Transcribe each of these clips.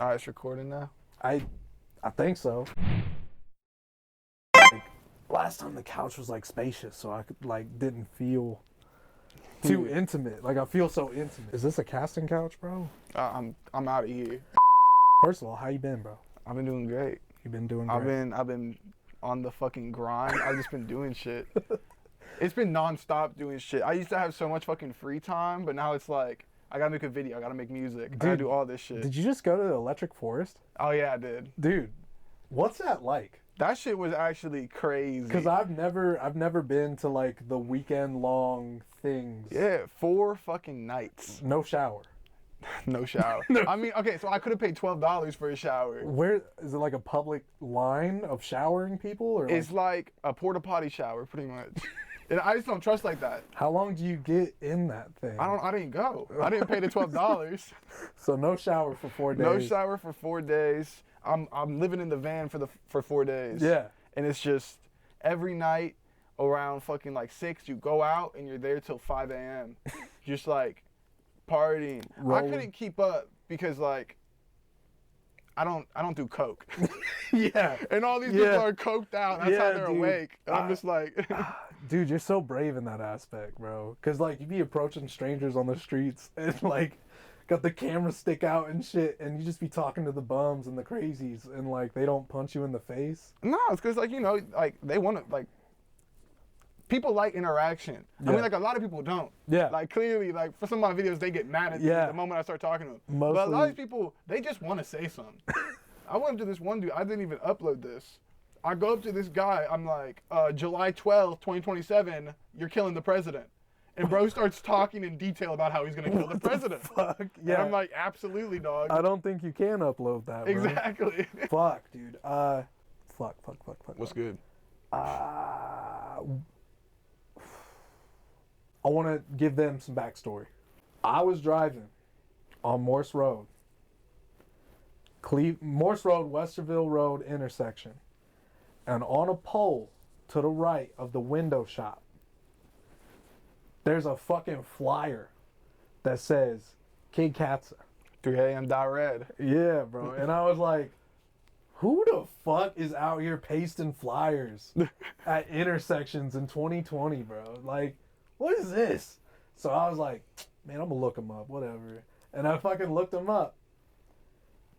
All right, it's recording now. I think so. Like, last time the couch was like spacious, so I could like didn't feel too intimate. Like I feel so intimate. Is this a casting couch, bro? I'm out of here. First of all, how you been, bro? I've been doing great. You been doing great? I've been on the fucking grind. I've just been doing shit. It's been nonstop doing shit. I used to have so much fucking free time, but now it's like I gotta make a video, I gotta make music, I gotta do all this shit. Did you just go to the Electric Forest? Oh yeah, I did. Dude, what's that like? That shit was actually crazy. Cause I've never been to like the weekend long things. Yeah, 4 fucking nights. No shower. No shower. No. I mean, okay, so I could have paid $12 for a shower. Where is it, like a public line of showering people, or It's like a porta potty shower, pretty much. And I just don't trust like that. How long do you get in that thing? I didn't go. I didn't pay the $12. So no shower for 4 days. No shower for 4 days. I'm living in the van for 4 days. Yeah. And it's just every night around fucking like 6, you go out and you're there till 5 a.m. Just like partying. Rolling. I couldn't keep up because like I don't do coke. Yeah. And all these people are coked out. That's how they're dude. awake. And I'm just like Dude, you're so brave in that aspect, bro. Cause like you be approaching strangers on the streets and like got the camera stick out and shit, and you just be talking to the bums and the crazies, and like they don't punch you in the face. No, it's because like, you know, like they want to like people like interaction. Yeah. I mean, like a lot of people don't. Yeah. Like clearly, like for some of my videos, they get mad at me the moment I start talking to them. Mostly. But a lot of these people, they just want to say something. I went up to this one dude. I didn't even upload this. I go up to this guy. I'm like, July 12th, 2027, you're killing the president. And bro starts talking in detail about how he's gonna kill the president. Fuck yeah. And I'm like, absolutely, dog. I don't think you can upload that, bro. Exactly. Fuck, dude. Fuck. What's good? I want to give them some backstory. I was driving on Morse Road, Morse Road, Westerville Road intersection, and on a pole to the right of the window shop, there's a fucking flyer that says Kiid Katze. 3 a.m. .red. Yeah, bro. And I was like, who the fuck is out here pasting flyers at intersections in 2020, bro? Like, what is this? So I was like, man, I'm gonna look him up, whatever. And I fucking looked him up.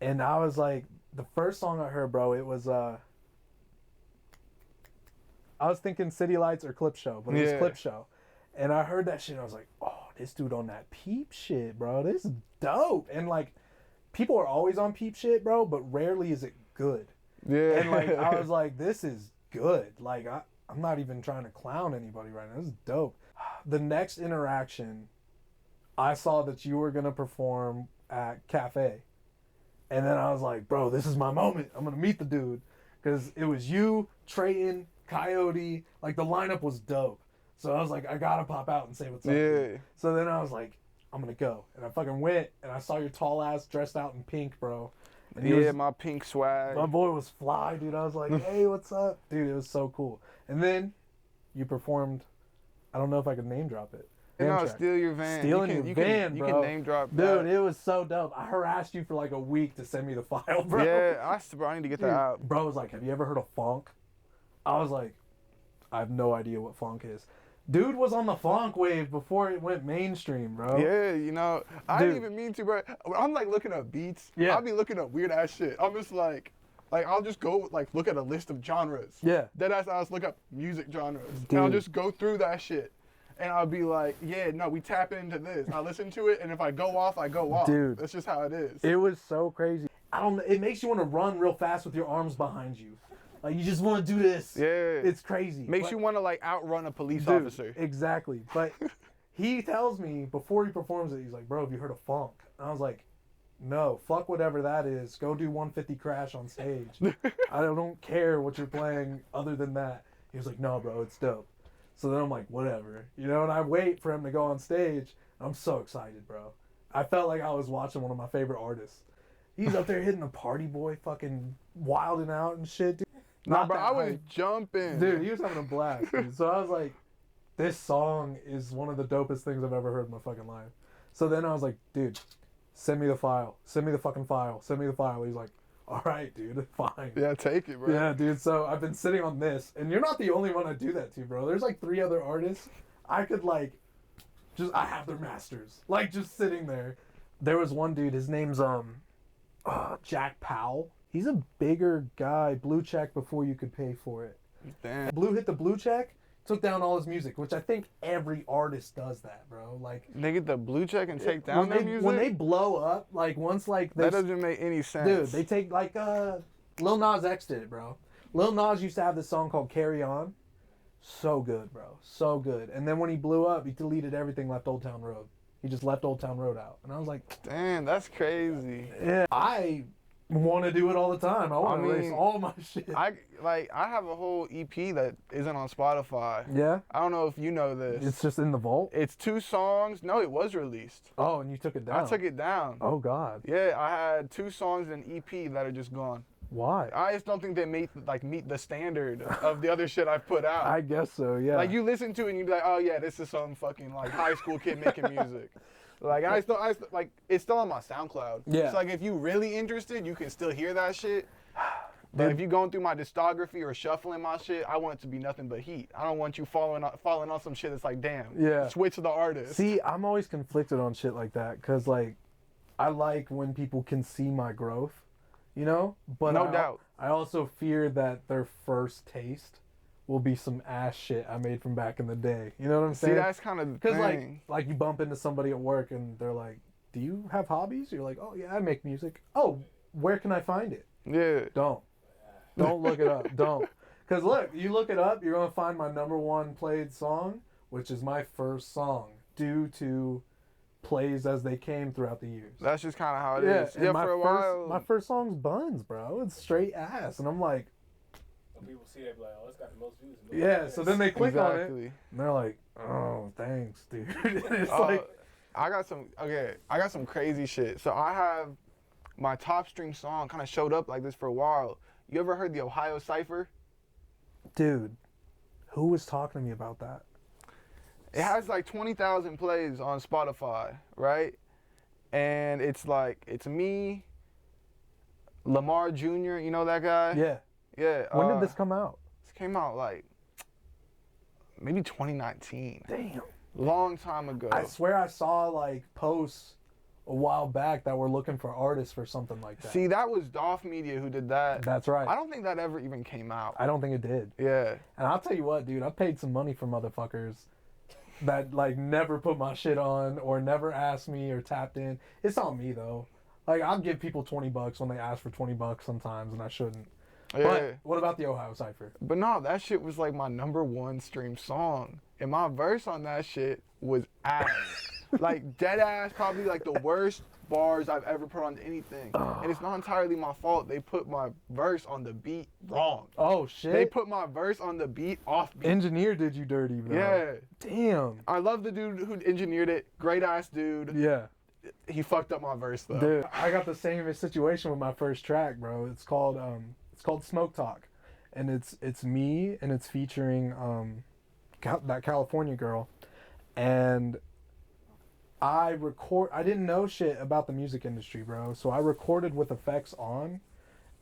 And I was like, the first song I heard, bro, it was, I was thinking City Lights or Clip Show, but it was Clip Show. And I heard that shit, and I was like, oh, this dude on that Peep shit, bro. This is dope. And like, people are always on Peep shit, bro, but rarely is it good. Yeah. And like, I was like, this is good. Like, I'm not even trying to clown anybody right now. This is dope. The next interaction, I saw that you were going to perform at Cafe. And then I was like, bro, this is my moment. I'm going to meet the dude. Because it was you, Trayton, Coyote. Like, the lineup was dope. So I was like, I got to pop out and say what's up. Yeah. So then I was like, I'm going to go. And I fucking went, and I saw your tall ass dressed out in pink, bro. And yeah, my pink swag. My boy was fly, dude. I was like, hey, what's up? Dude, it was so cool. And then you performed, I don't know if I could name drop it. No, Steal Your Van. Stealing Your Van, bro. You can name drop dude, that. It was so dope. I harassed you for like a week to send me the file, bro. Yeah, bro, I need to get that out. Bro was like, have you ever heard of funk? I was like, I have no idea what funk is. Dude was on the funk wave before it went mainstream, bro. Yeah, you know, I didn't even mean to, bro. I'm like looking up beats. Yeah. I'll be looking up weird ass shit. I'm just like I'll just go like look at a list of genres. Yeah. Then I'll just look up music genres. Dude. And I'll just go through that shit. And I'll be like, yeah, no, we tap into this. I listen to it, and if I go off, I go off. Dude. That's just how it is. It was so crazy. It makes you want to run real fast with your arms behind you. Like, you just want to do this. Yeah. It's crazy. Makes you want to, like, outrun a police dude, officer. Exactly. But he tells me, before he performs it, he's like, bro, have you heard of funk? And I was like, no, fuck whatever that is. Go do 150 Crash on stage. I don't care what you're playing other than that. He was like, no, bro, it's dope. So then I'm like, whatever. You know, and I wait for him to go on stage. I'm so excited, bro. I felt like I was watching one of my favorite artists. He's up there hitting the party boy, fucking wilding out and shit, dude. Nah, bro, I was jumping. Dude, he was having a blast, dude. So I was like, this song is one of the dopest things I've ever heard in my fucking life. So then I was like, dude, send me the file. Send me the fucking file. Send me the file. He's like, all right, dude, fine. Yeah, take it, bro. Yeah, dude. So I've been sitting on this, and you're not the only one I do that to, bro. There's like 3 other artists. I could like, I have their masters, like just sitting there. There was one dude. His name's Jack Powell. He's a bigger guy. Blue check before you could pay for it. Damn. Blue hit the blue check. Took down all his music, which I think every artist does that, bro. Like They get the blue check and take down their music? when they blow up, like once like that doesn't make any sense. dude, they take like Lil Nas X did it, bro. Lil Nas used to have this song called Carry On. So good, bro. So good. And then when he blew up, he deleted everything, left Old Town Road. He just left Old Town Road out. And I was like, damn, that's crazy. yeah, I want to do it all the time. I want to I erase mean, all my shit. I have a whole EP that isn't on Spotify. Yeah? I don't know if you know this. It's just in the vault? It's 2 songs. No, it was released. Oh, and you took it down. I took it down. Oh, God. Yeah, I had 2 songs and an EP that are just gone. Why? I just don't think they meet the standard of the other shit I've put out. I guess so, yeah. Like you listen to it and you be like, oh yeah, this is some fucking like high school kid making music. Like I still like it's still on my SoundCloud. Yeah. It's like if you really interested, you can still hear that shit. But if you're going through my discography or shuffling my shit, I want it to be nothing but heat. I don't want you falling on some shit that's like, damn, Yeah. switch the artist. See, I'm always conflicted on shit like that because, like, I like when people can see my growth, you know? But No doubt. I also fear that their first taste will be some ass shit I made from back in the day. You know what I'm See, saying? that's kind of the Because, thing. like you bump into somebody at work and they're like, do you have hobbies? You're like, oh, yeah, I make music. Oh, where can I find it? Yeah. Don't look it up. Don't. Because look, you look it up, you're going to find my #1 played song, which is my first song, due to plays as they came throughout the years. That's just kind of how it is. and Yeah, my for a while. my first song's Buns, bro. It's straight ass. And I'm like, When people see that, be like, oh, it's got the most views. yeah, so then they click on it, Exactly. and they're like, oh, thanks, dude. And it's Oh, like, I got some crazy shit. So I have my top stream song kind of showed up like this for a while. You ever heard the Ohio Cypher? dude, who was talking to me about that? It has like 20,000 plays on Spotify, right? And it's like, it's me, Lamar Jr., you know that guy? Yeah. Yeah. When did this come out? This came out like maybe 2019. Damn. Long time ago. I swear I saw like posts a while back that were looking for artists for something like that. See, that was Dolph Media who did that. That's right. I don't think that ever even came out. I don't think it did. Yeah. And I'll tell you what, dude, I paid some money for motherfuckers that like never put my shit on or never asked me or tapped in. It's on me though. Like I'll give people $20 when they ask for $20 sometimes, and I shouldn't. Yeah. But what about the Ohio Cypher? But no, that shit was like my #1 stream song. And my verse on that shit was ass. Like dead ass, probably like the worst bars I've ever put on anything. And it's not entirely my fault. They put my verse on the beat wrong. Oh shit! They put my verse on the beat off beat. Engineer did you dirty, bro. Yeah. Damn. I love the dude who engineered it. Great ass dude. Yeah. He fucked up my verse though. Dude, I got the same situation with my first track, bro. It's called Smoke Talk, and it's me and it's featuring that California girl, and I didn't know shit about the music industry, bro. So I recorded with effects on,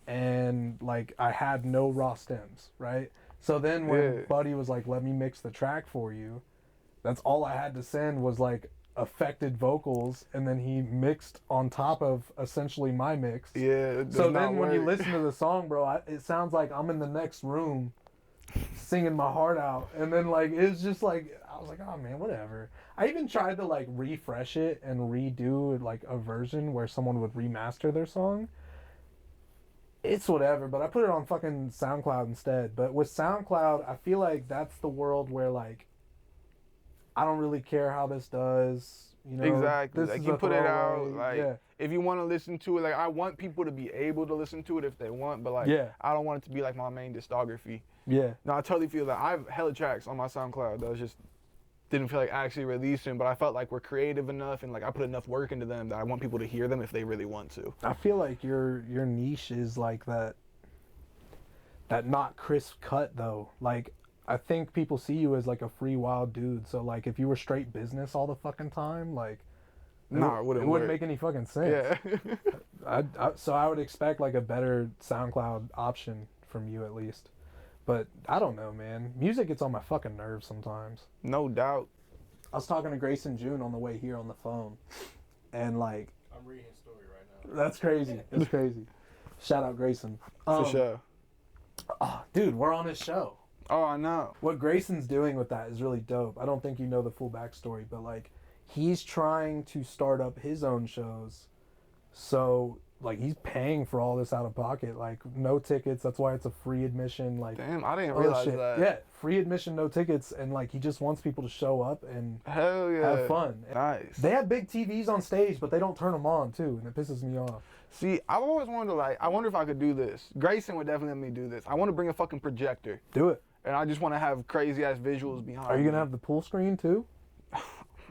and like I had no raw stems, right? So then when Buddy was like, "Let me mix the track for you," that's all I had to send was like affected vocals, and then he mixed on top of essentially my mix. Yeah. So then when you listen to the song, bro, it sounds like I'm in the next room singing my heart out. And then like it's just like I was like, oh man, whatever. I even tried to like refresh it and redo like a version where someone would remaster their song. It's whatever, but I put it on fucking SoundCloud instead. But with SoundCloud, I feel like that's the world where like I don't really care how this does. You know, exactly. This Like is you a put it out, throwaway. like Yeah. if you want to listen to it, like I want people to be able to listen to it if they want, but like Yeah. I don't want it to be like my main discography. Yeah. No, I totally feel that. I have hella tracks on my SoundCloud that I just didn't feel like actually releasing, but I felt like we're creative enough and like I put enough work into them that I want people to hear them if they really want to. I feel like your niche is like that not crisp cut though. Like I think people see you as like a free wild dude. So like if you were straight business all the fucking time, like Nah, it wouldn't work. make any fucking sense. Yeah. So I would expect like a better SoundCloud option from you at least. But I don't know, man. Music gets on my fucking nerves sometimes. No doubt. I was talking to Grayson June on the way here on the phone, and like, I'm reading his story right now. that's crazy. It's crazy. Shout out Grayson. For sure. Oh, dude, we're on his show. Oh, I know. What Grayson's doing with that is really dope. I don't think you know the full backstory, but like, he's trying to start up his own shows. So like, he's paying for all this out of pocket. Like, no tickets. That's why it's a free admission. Like, Damn, I didn't all realize shit. that. Yeah, free admission, no tickets, and like, he just wants people to show up and Hell yeah. have fun. Nice. They have big TVs on stage, but they don't turn them on too, and it pisses me off. See, I've always wanted to, like, I wonder if I could do this. Grayson would definitely let me do this. I want to bring a fucking projector. Do it. And I just want to have crazy ass visuals behind Are you me. gonna have the pool screen too?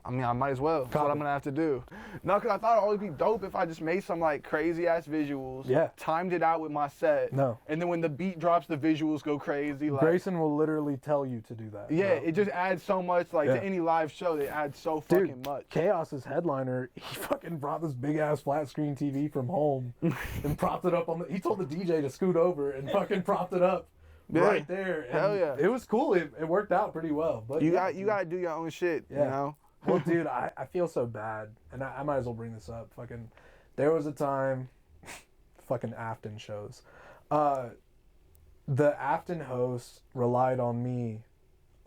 I mean, I might as well. That's what I'm gonna have to do. No, because I thought it'd always be dope if I just made some like crazy ass visuals. Yeah. Timed it out with my set. No. And then when the beat drops, the visuals go crazy. Like, Grayson will literally tell you to do that. yeah, bro. it just adds so much. Like to any live show, it adds so fucking much. Chaos's headliner, he fucking brought this big ass flat screen TV from home and propped it up on the. He told the DJ to scoot over and fucking propped it up right there. And hell yeah. It was cool. It worked out pretty well. But You gotta do your own shit. Yeah. You know. Well, dude, I feel so bad, and I might as well bring this up. Fucking, there was a time, fucking Afton shows. The Afton host relied on me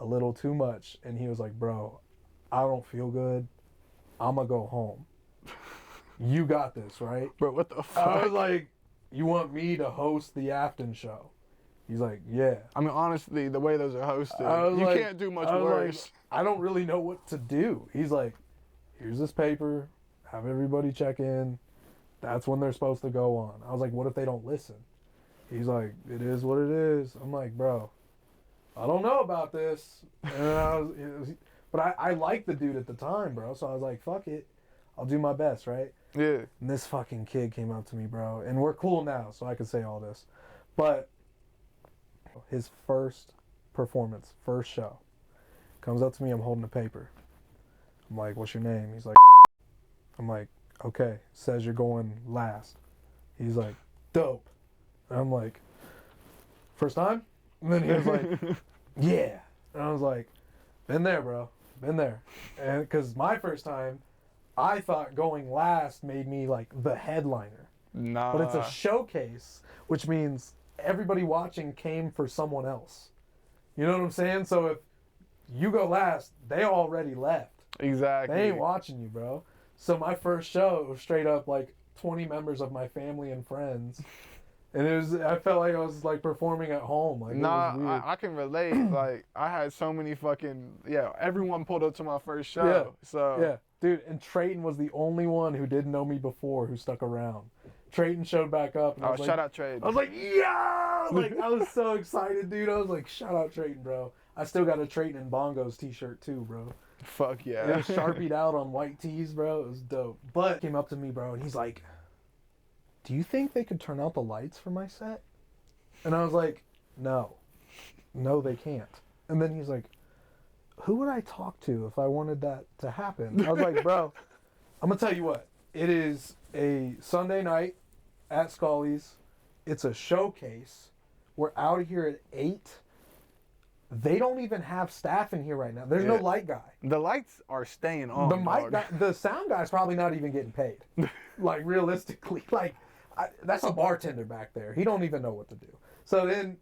a little too much, and he was like, bro, I don't feel good. I'm gonna go home. You got this, right? Bro, what the fuck? I was like, you want me to host the Afton show? He's like, yeah. I mean, honestly, the way those are hosted, I was you like- can't do much I was worse. like, I don't really know what to do. He's like, here's this paper, have everybody check in. That's when they're supposed to go on. I was like, what if they don't listen? He's like, it is what it is. I'm like, bro, I don't know about this. And but I liked the dude at the time, bro. So I was like, fuck it. I'll do my best, right? Yeah. And this fucking kid came up to me, bro. And we're cool now, so I can say all this. But his first performance, first show, comes up to me, I'm holding a paper. I'm like, what's your name? He's like, I'm like, okay. Says you're going last. He's like, dope. And I'm like, first time? And then he was like, yeah. And I was like, been there, bro. Been there. And because my first time, I thought going last made me like the headliner. Nah. But it's a showcase, which means everybody watching came for someone else. You know what I'm saying? So if you go last, they already left. Exactly. They ain't watching you, bro. So my first show was straight up like 20 members of my family and friends. And I felt like I was like performing at home. Like, nah, it was weird. I can relate. Like, I had so many fucking, everyone pulled up to my first show. Yeah. So, Yeah, dude, and Trayton was the only one who didn't know me before who stuck around. Trayton showed back up. And I was like, shout out Trade. I was like, yeah! Like, I was so excited, dude. I was like, shout out Trayton, bro. I still got a Trayton and Bongos t-shirt, too, bro. Fuck yeah. It was Sharpied out on white tees, bro. It was dope. But came up to me, bro, and he's like, do you think they could turn out the lights for my set? And I was like, no. No, they can't. And then he's like, who would I talk to if I wanted that to happen? I was like, bro, I'm going to tell you what. It is a Sunday night at Scully's. It's a showcase. We're out here at 8. They don't even have staff in here right now. There's no light guy. The lights are staying on. The mic dog. guy, the sound guy's probably not even getting paid. Like, realistically. Like, that's a bartender back there. He don't even know what to do. So then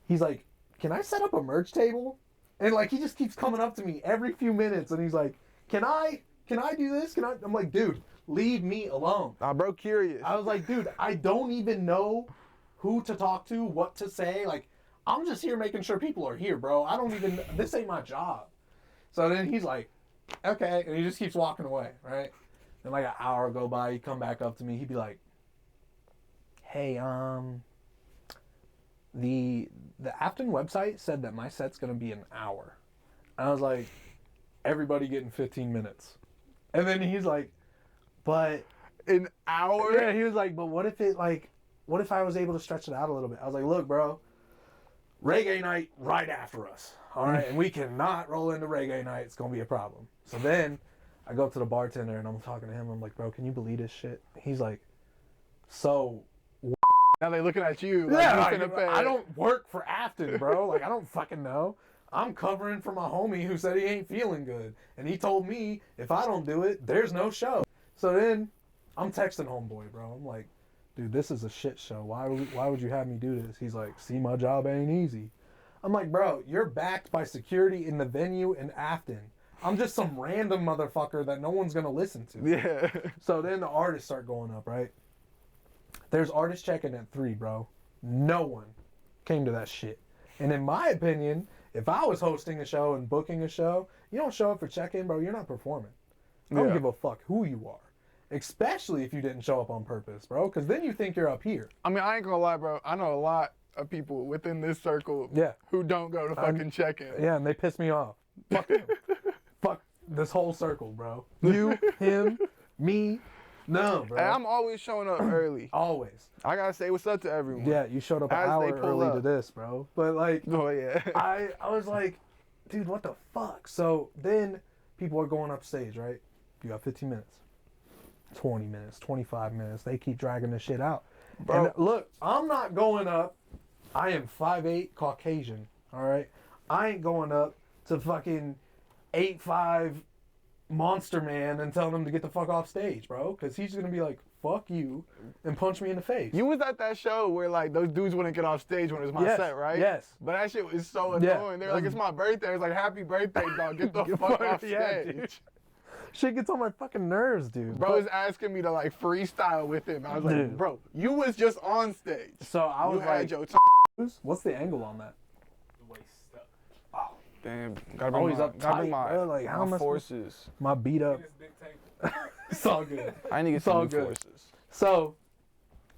he's like, can I set up a merch table? And like, he just keeps coming up to me every few minutes and he's like, can I do this? I'm like, dude, leave me alone. Bro, curious. I was like, dude, I don't even know who to talk to, what to say. Like, I'm just here making sure people are here, bro. This ain't my job. So then he's like, okay. And he just keeps walking away, right? Then like an hour go by, he'd come back up to me. He'd be like, hey, the Afton website said that my set's going to be an hour. And I was like, everybody getting 15 minutes. And then he's like, but... An hour? Yeah, he was like, but what if I was able to stretch it out a little bit? I was like, look, bro, reggae night right after us. All right. And we cannot roll into reggae night. It's going to be a problem. So then I go up to the bartender and I'm talking to him. I'm like, bro, can you believe this shit? He's like, so. Now they looking at you. Like, Yeah, you finna pay. I don't work for Afton, bro. Like, I don't fucking know. I'm covering for my homie who said he ain't feeling good. And he told me if I don't do it, there's no show. So then I'm texting homeboy, bro. I'm like, dude, this is a shit show. Why would you have me do this? He's like, see, my job ain't easy. I'm like, bro, you're backed by security in the venue in Afton. I'm just some random motherfucker that no one's going to listen to. Yeah. So then the artists start going up, right? There's artist check-in at 3, bro. No one came to that shit. And in my opinion, if I was hosting a show and booking a show, you don't show up for check-in, bro, you're not performing. I don't give a fuck who you are. Especially if you didn't show up on purpose, bro, because then you think you're up here. I mean, I ain't gonna lie, bro. I know a lot of people within this circle who don't go to fucking check-in. Yeah, and they piss me off. Fuck them. Fuck this whole circle, bro. You, him, me. No, bro. And I'm always showing up early. Always. I gotta say what's up to everyone. Yeah, you showed up an As they hour pull early up. to this, bro. But like, Oh yeah. I was like, dude, what the fuck? So then people are going up stage, right? You got 15 minutes, 20 minutes, 25 minutes. They keep dragging this shit out. Bro. And look, I'm not going up. I am 5'8", Caucasian, all right? I ain't going up to fucking 8'5", Monster Man and telling him to get the fuck off stage, bro. Because he's going to be like, fuck you, and punch me in the face. You was at that show where like those dudes wouldn't get off stage when it was my set, right? Yes. But that shit was so Yeah. annoying. They're like, it's my birthday. It's like, happy birthday, dog. Get the fuck off stage. Yeah, dude. Shit gets on my fucking nerves, dude. Bro was asking me to like freestyle with him. I was like, Dude. bro, you was just on stage. So I was You had like, your time. what's the angle on that? The waist stuck. Damn, gotta bring Always my, uptight, gotta bring my, bro. Like, how am my I supposed- forces. My beat up. His big tape. It's all good. I need to get It's all some new good. forces. So,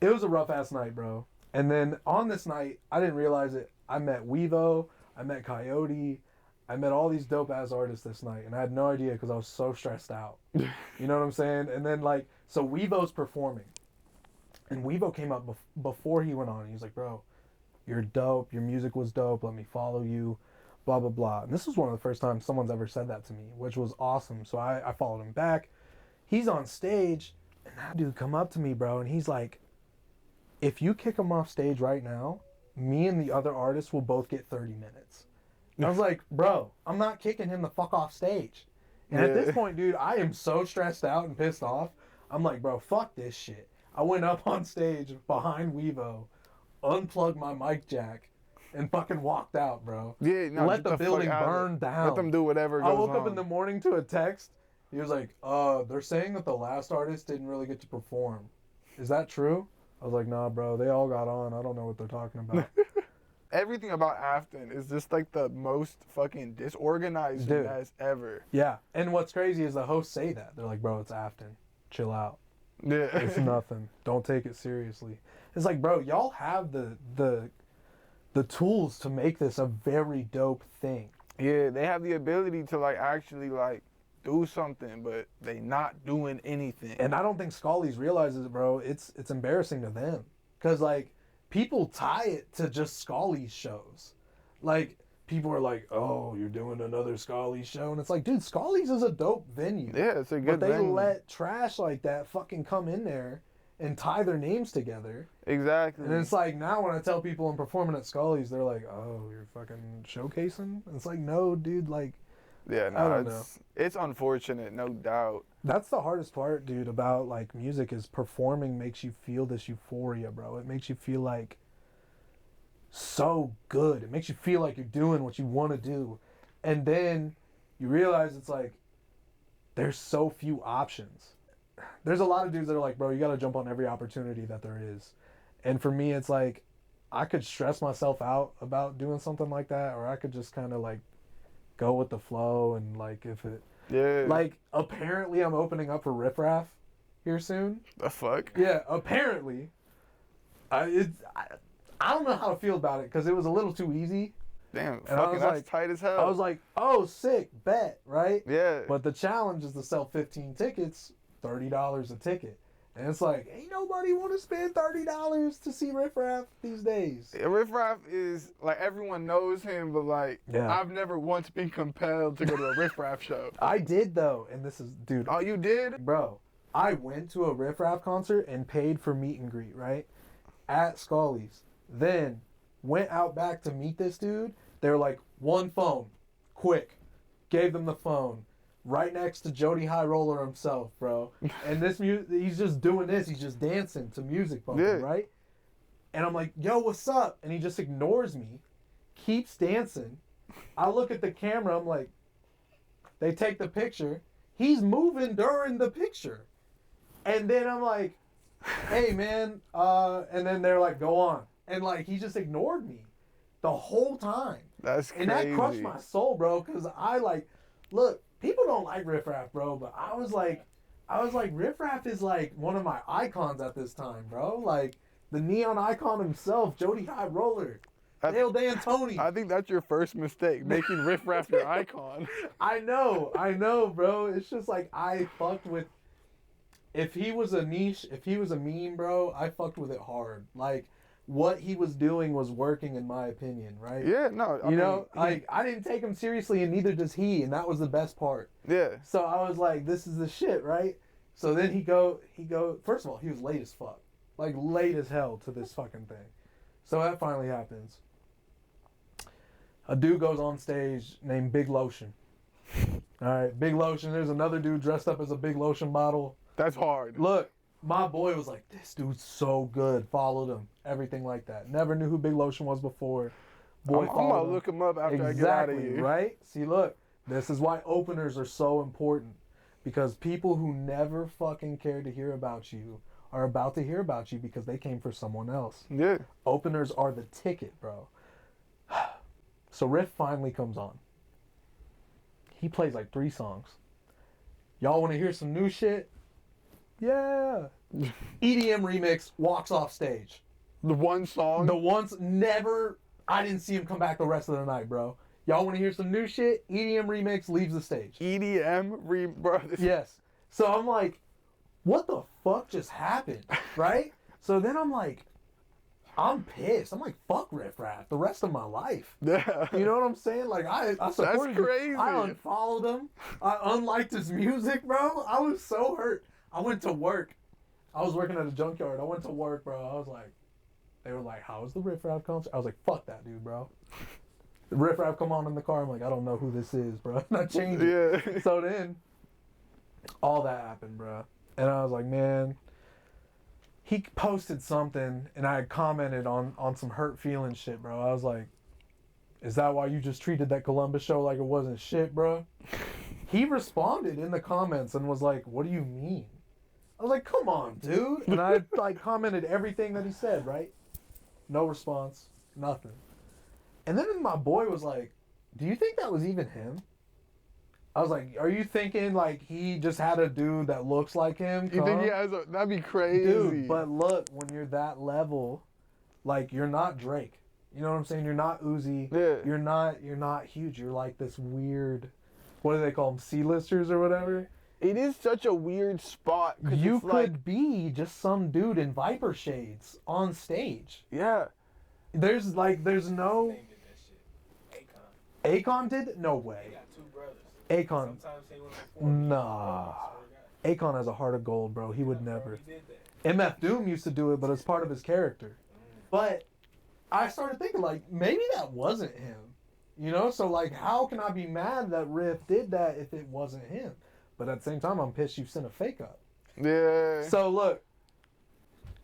it was a rough ass night, bro. And then on this night, I didn't realize it. I met Weevo, I met Coyote, I met all these dope ass artists this night, and I had no idea because I was so stressed out. You know what I'm saying? And then like, so Weevo's performing, and Weevo came up before he went on. He was like, "Bro, you're dope. Your music was dope. Let me follow you." Blah blah blah. And this was one of the first times someone's ever said that to me, which was awesome. So I followed him back. He's on stage, and that dude come up to me, bro, and he's like, if you kick him off stage right now, me and the other artists will both get 30 minutes. And I was like, bro, I'm not kicking him the fuck off stage. And at this point, dude, I am so stressed out and pissed off. I'm like, bro, fuck this shit. I went up on stage behind Weevo, unplugged my mic jack, and fucking walked out, bro. Yeah, no, Let get the building fuck out of burn it. down. Let them do whatever goes I woke up on. in the morning to a text. He was like, they're saying that the last artist didn't really get to perform. Is that true? I was like, nah, bro, they all got on. I don't know what they're talking about. Everything about Afton is just like the most fucking disorganized Dude. as ever. Yeah. And what's crazy is the hosts say that. They're like, bro, it's Afton. Chill out. Yeah. It's nothing. Don't take it seriously. It's like, bro, y'all have the tools to make this a very dope thing. Yeah, they have the ability to like actually like do something, but they not doing anything. And I don't think Scully's realizes it, bro. It's embarrassing to them. Because, like, people tie it to just Scully's shows. Like, people are like, oh, you're doing another Scully's show. And it's like, dude, Scully's is a dope venue. Yeah, it's a good But they venue. let trash like that fucking come in there and tie their names together. Exactly. And it's like, now when I tell people I'm performing at Scully's, they're like, oh, you're fucking showcasing? And it's like, no, dude, like, yeah, I no, don't it's unfortunate, no doubt. that's the hardest part, dude, about like music is performing makes you feel this euphoria, bro. It makes you feel like so good. It makes you feel like you're doing what you want to do. And then you realize it's like there's so few options. There's a lot of dudes that are like, bro, you got to jump on every opportunity that there is. And for me, it's like I could stress myself out about doing something like that, or I could just kind of like go with the flow and like if it Yeah. like apparently I'm opening up for Riff Raff here soon. the fuck? Yeah, apparently. I don't know how to feel about it because it was a little too easy. Damn, And I fucking was that's like- tight as hell. I was like, oh, sick, bet, right? yeah. But the challenge is to sell 15 tickets, $30 a ticket. And it's like, ain't nobody want to spend $30 to see Riff Raff these days. Riff Raff is, like, everyone knows him, but, like, Yeah. I've never once been compelled to go to a Riff Raff show. I did, though, and this is, dude. Oh, you did? Bro, I went to a Riff Raff concert and paid for meet and greet, right? At Scully's. Then went out back to meet this dude. They were like, one phone. Quick. Gave them the phone. Right next to Jody High Roller himself, bro. And this he's just doing this. He's just dancing to music bumping, Yeah. right? And I'm like, yo, what's up? And he just ignores me. Keeps dancing. I look at the camera. I'm like, they take the picture. He's moving during the picture. And then I'm like, hey, man. And then they're like, go on. And, like, he just ignored me the whole time. That's crazy. And that crushed my soul, bro, because I, like, look, people don't like Riff Raff, bro, but I was like, Riff Raff is, like, one of my icons at this time, bro. Like, the neon icon himself, Jody High Roller, Dale D'Antoni. I think that's your first mistake, making Riff Raff your icon. I know, bro. It's just like I fucked with. If he was a niche, if he was a meme, bro, I fucked with it hard. Like, what he was doing was working, in my opinion, right? Yeah, no. I You mean, know, like, I didn't take him seriously, and neither does he, and that was the best part. Yeah. So I was like, this is the shit, right? So then he go. First of all, he was late as fuck. Like, late as hell to this fucking thing. So that finally happens. A dude goes on stage named Big Lotion. All right, Big Lotion. There's another dude dressed up as a Big Lotion bottle. That's hard. Look, my boy was like, this dude's so good. Followed him. Everything like that. Never knew who Big Lotion was before. Boy, I'm followed gonna him. look him up after I get out of Exactly, here. right? See, look, this is why openers are so important. Because people who never fucking cared to hear about you are about to hear about you because they came for someone else. Yeah. Openers are the ticket, bro. So Riff finally comes on. He plays like 3 songs. Y'all want to hear some new shit? Yeah. EDM remix, walks off stage. The one song. The once never, I didn't see him come back the rest of the night, bro. Y'all want to hear some new shit? EDM remix, leaves the stage. bro. Yes. So I'm like, what the fuck just happened? Right? So then I'm like, I'm pissed. I'm like, fuck Riff Raff the rest of my life. Yeah. You know what I'm saying? Like, I supported him. crazy. I unfollowed him. I unliked his music, bro. I was so hurt. I went to work. I was working at a junkyard. I went to work, bro. I was like, they were like, how was the Riff Raff concert? I was like, fuck that dude, bro. The Riff Raff come on in the car. I'm like, I don't know who this is, bro. And I changed it. Yeah. So then, all that happened, bro. And I was like, man, he posted something, and I had commented on some hurt feeling shit, bro. I was like, is that why you just treated that Columbus show like it wasn't shit, bro? He responded in the comments and was like, what do you mean? I was like, come on, dude. And I like commented everything that he said, right? No response, nothing. And then my boy was like, do you think that was even him? I was like, are you thinking like he just had a dude that looks like him? You think come? he has a? That'd be crazy. Dude, but look, when you're that level, like, you're not Drake. You know what I'm saying? You're not Uzi. Yeah. You're not huge. You're like this weird, what do they call them? C-listers or whatever? It is such a weird spot. 'Cause You it's could like, be just some dude in Viper shades on stage. yeah. There's no... They did that shit. Akon. Akon did? No They way. got 2 brothers. Akon. Sometimes they went before me. Nah. I swear to God. Akon has a heart of gold, bro. He would Yeah, bro, never. he did that. MF Doom used to do it, but it's part of his character. But I started thinking, like, maybe that wasn't him. You know? So, like, how can I be mad that Riff did that if it wasn't him? But at the same time, I'm pissed you sent a fake up. Yeah. So, look.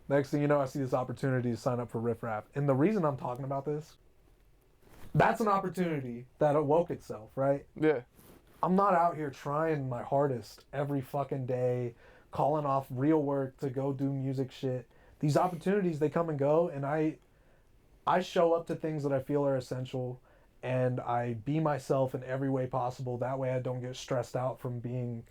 Next thing you know, I see this opportunity to sign up for Riff Raff. And the reason I'm talking about this, that's an opportunity that awoke itself, right? Yeah. I'm not out here trying my hardest every fucking day, calling off real work to go do music shit. These opportunities, they come and go, and I show up to things that I feel are essential, and I be myself in every way possible. That way I don't get stressed out from being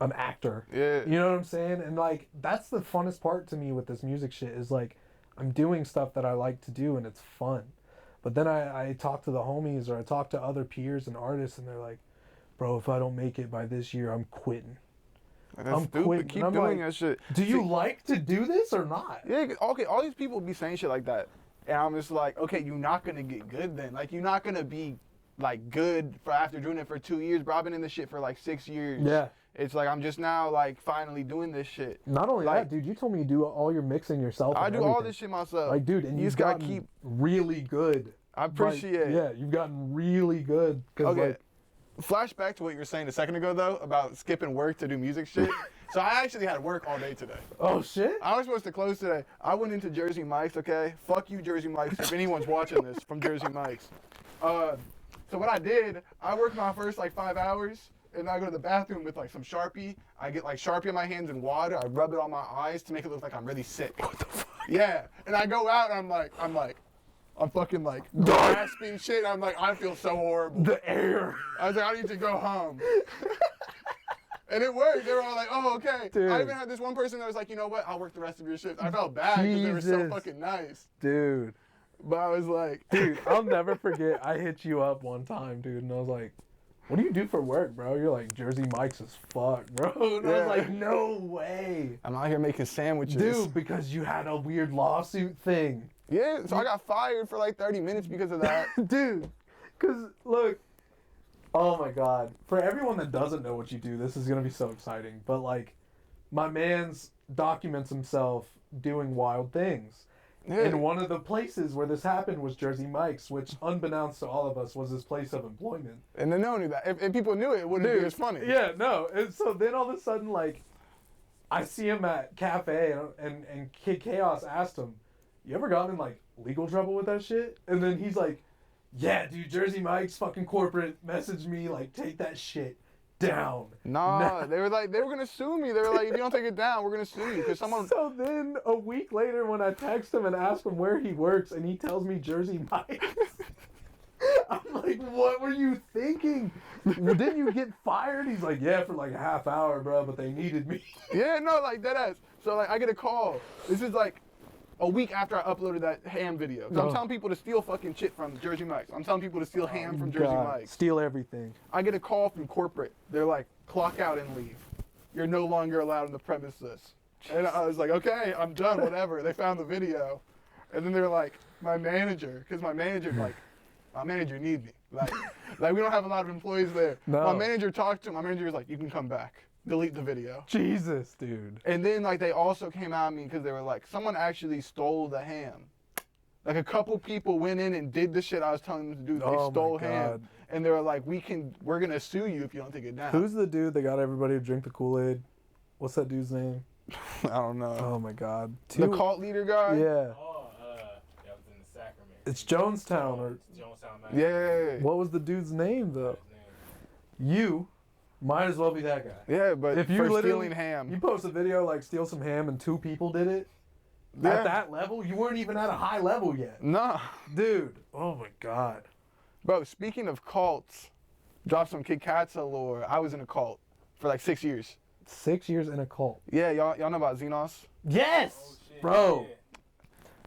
an actor. Yeah. You know what I'm saying? And, like, that's the funnest part to me with this music shit is, like, I'm doing stuff that I like to do, and it's fun. But then I talk to the homies or I talk to other peers and artists, and they're like, bro, if I don't make it by this year, I'm quitting. That's I'm stupid. quitting. Keep And I'm doing like, that shit. do you like to do this or not? Yeah, okay, all these people be saying shit like that. And I'm just like, okay, you're not gonna get good then. Like, you're not gonna be, like, good for after doing it for 2 years, bro. I've been in this shit for, like, 6 years. Yeah. It's like, I'm just now, like, finally doing this shit. Not only Like, that, dude, you told me you do all your mixing yourself. I and do all everything. this shit myself. Like, dude, and you you've just gotta gotten keep. really good. I appreciate it. Yeah, you've gotten really good. Cause Okay. like, Flashback to what you were saying a second ago, though, about skipping work to do music shit. So I actually had work all day today. oh shit. I was supposed to close today. I went into Jersey Mike's, okay? Fuck you, Jersey Mike's, if anyone's watching this from Jersey Mike's. So what I did, I worked my first, like, 5 hours, and I go to the bathroom with, like, some Sharpie. I get, like, Sharpie in my hands and water. I rub it on my eyes to make it look like I'm really sick. What the fuck? Yeah. And I go out, and I'm fucking, like, grasping shit. I'm like, I feel so horrible. The air. I was like, I need to go home. And it worked. They were all like, oh, okay. Dude. I even had this one person that was like, you know what? I'll work the rest of your shift. I felt bad because they were so Jesus. fucking nice. Dude. But I was like, Dude, I'll never forget. I hit you up one time, dude, and I was like, what do you do for work, bro? You're like, Jersey Mike's as fuck, bro. And I Yeah. was like, no way. I'm out here making sandwiches. Dude, because you had a weird lawsuit thing. Yeah, so I got fired for like 30 minutes because of that. Dude, because look, oh my God. For everyone that doesn't know what you do, this is going to be so exciting. But like, my man's documents himself doing wild things. Yeah. And one of the places where this happened was Jersey Mike's, which unbeknownst to all of us was his place of employment. And then no one knew that. If people knew it, it wouldn't be as funny. Yeah, no. And so then all of a sudden, like, I see him at cafe and Kid Chaos asked him, you ever gotten in like legal trouble with that shit? And then he's like, yeah, dude, Jersey Mike's fucking corporate messaged me, like, take that shit down. Nah, they were gonna sue me. They were like, if you don't take it down, we're gonna sue you. Because someone. So then a week later when I text him and ask him where he works and he tells me Jersey Mike's, I'm like, what were you thinking? Well, didn't you get fired? He's like, yeah, for like a half hour, bro, but they needed me. Yeah, no, like deadass. So like, I get a call. This is like a week after I uploaded that ham video. So I'm telling people to steal fucking shit from Jersey Mike's. I'm telling people to steal ham from Jersey God, Mike's. steal everything. I get a call from corporate. They're like, clock out and leave. You're no longer allowed on the premises. And I was like, okay, I'm done, whatever. They found the video. And then they're like, my manager, because my manager needs me. Like we don't have a lot of employees there. No. My manager talked to him. My manager was like, you can come back. Delete the video. Jesus, dude. And then like they also came at me because they were like, someone actually stole the ham. Like a couple people went in and did the shit I was telling them to do. They Oh my stole God. ham. And they were like, we're gonna sue you if you don't take it down. Who's the dude that got everybody to drink the Kool-Aid? What's that dude's name? I don't know. Oh my God. The cult leader guy? Yeah. Oh, that was in the Sacrament. It's Jonestown or Jonestown, man. Yeah. what was the dude's name though? His name. You might as well be that guy. Yeah, but If you for literally- stealing ham. You post a video like steal some ham and 2 people did it. Yeah. At that level, you weren't even at a high level yet. Nah. Dude. Oh my God. Bro, speaking of cults, drop some Kid Katze lore. I was in a cult for like 6 years. 6 years in a cult. Yeah, y'all know about Xenos? Yes, Oh, shit, bro. yeah.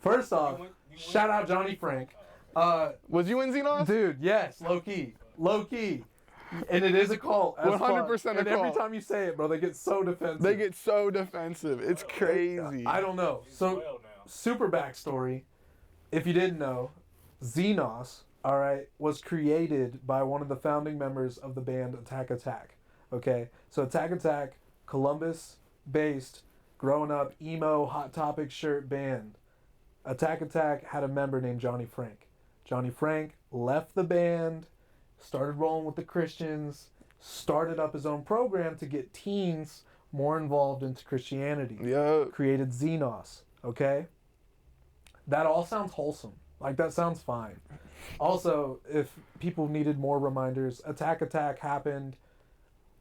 First off, You went- shout out Johnny Frank. Was you in Xenos? Dude, yes, low key, and it is a cult. As 100% fuck. a And every cult. time you say it, bro, they get so defensive. They get so defensive. It's crazy. I don't know. So, 12 now. super backstory. If you didn't know, Xenos, all right, was created by one of the founding members of the band Attack Attack. Okay, so Attack Attack, Columbus-based, growing up emo Hot Topic shirt band. Attack Attack had a member named Johnny Frank. Johnny Frank left the band, started rolling with the Christians, started up his own program to get teens more involved into Christianity. Yo. Created Xenos, okay? That all sounds wholesome. Like, that sounds fine. Also, if people needed more reminders, Attack Attack happened.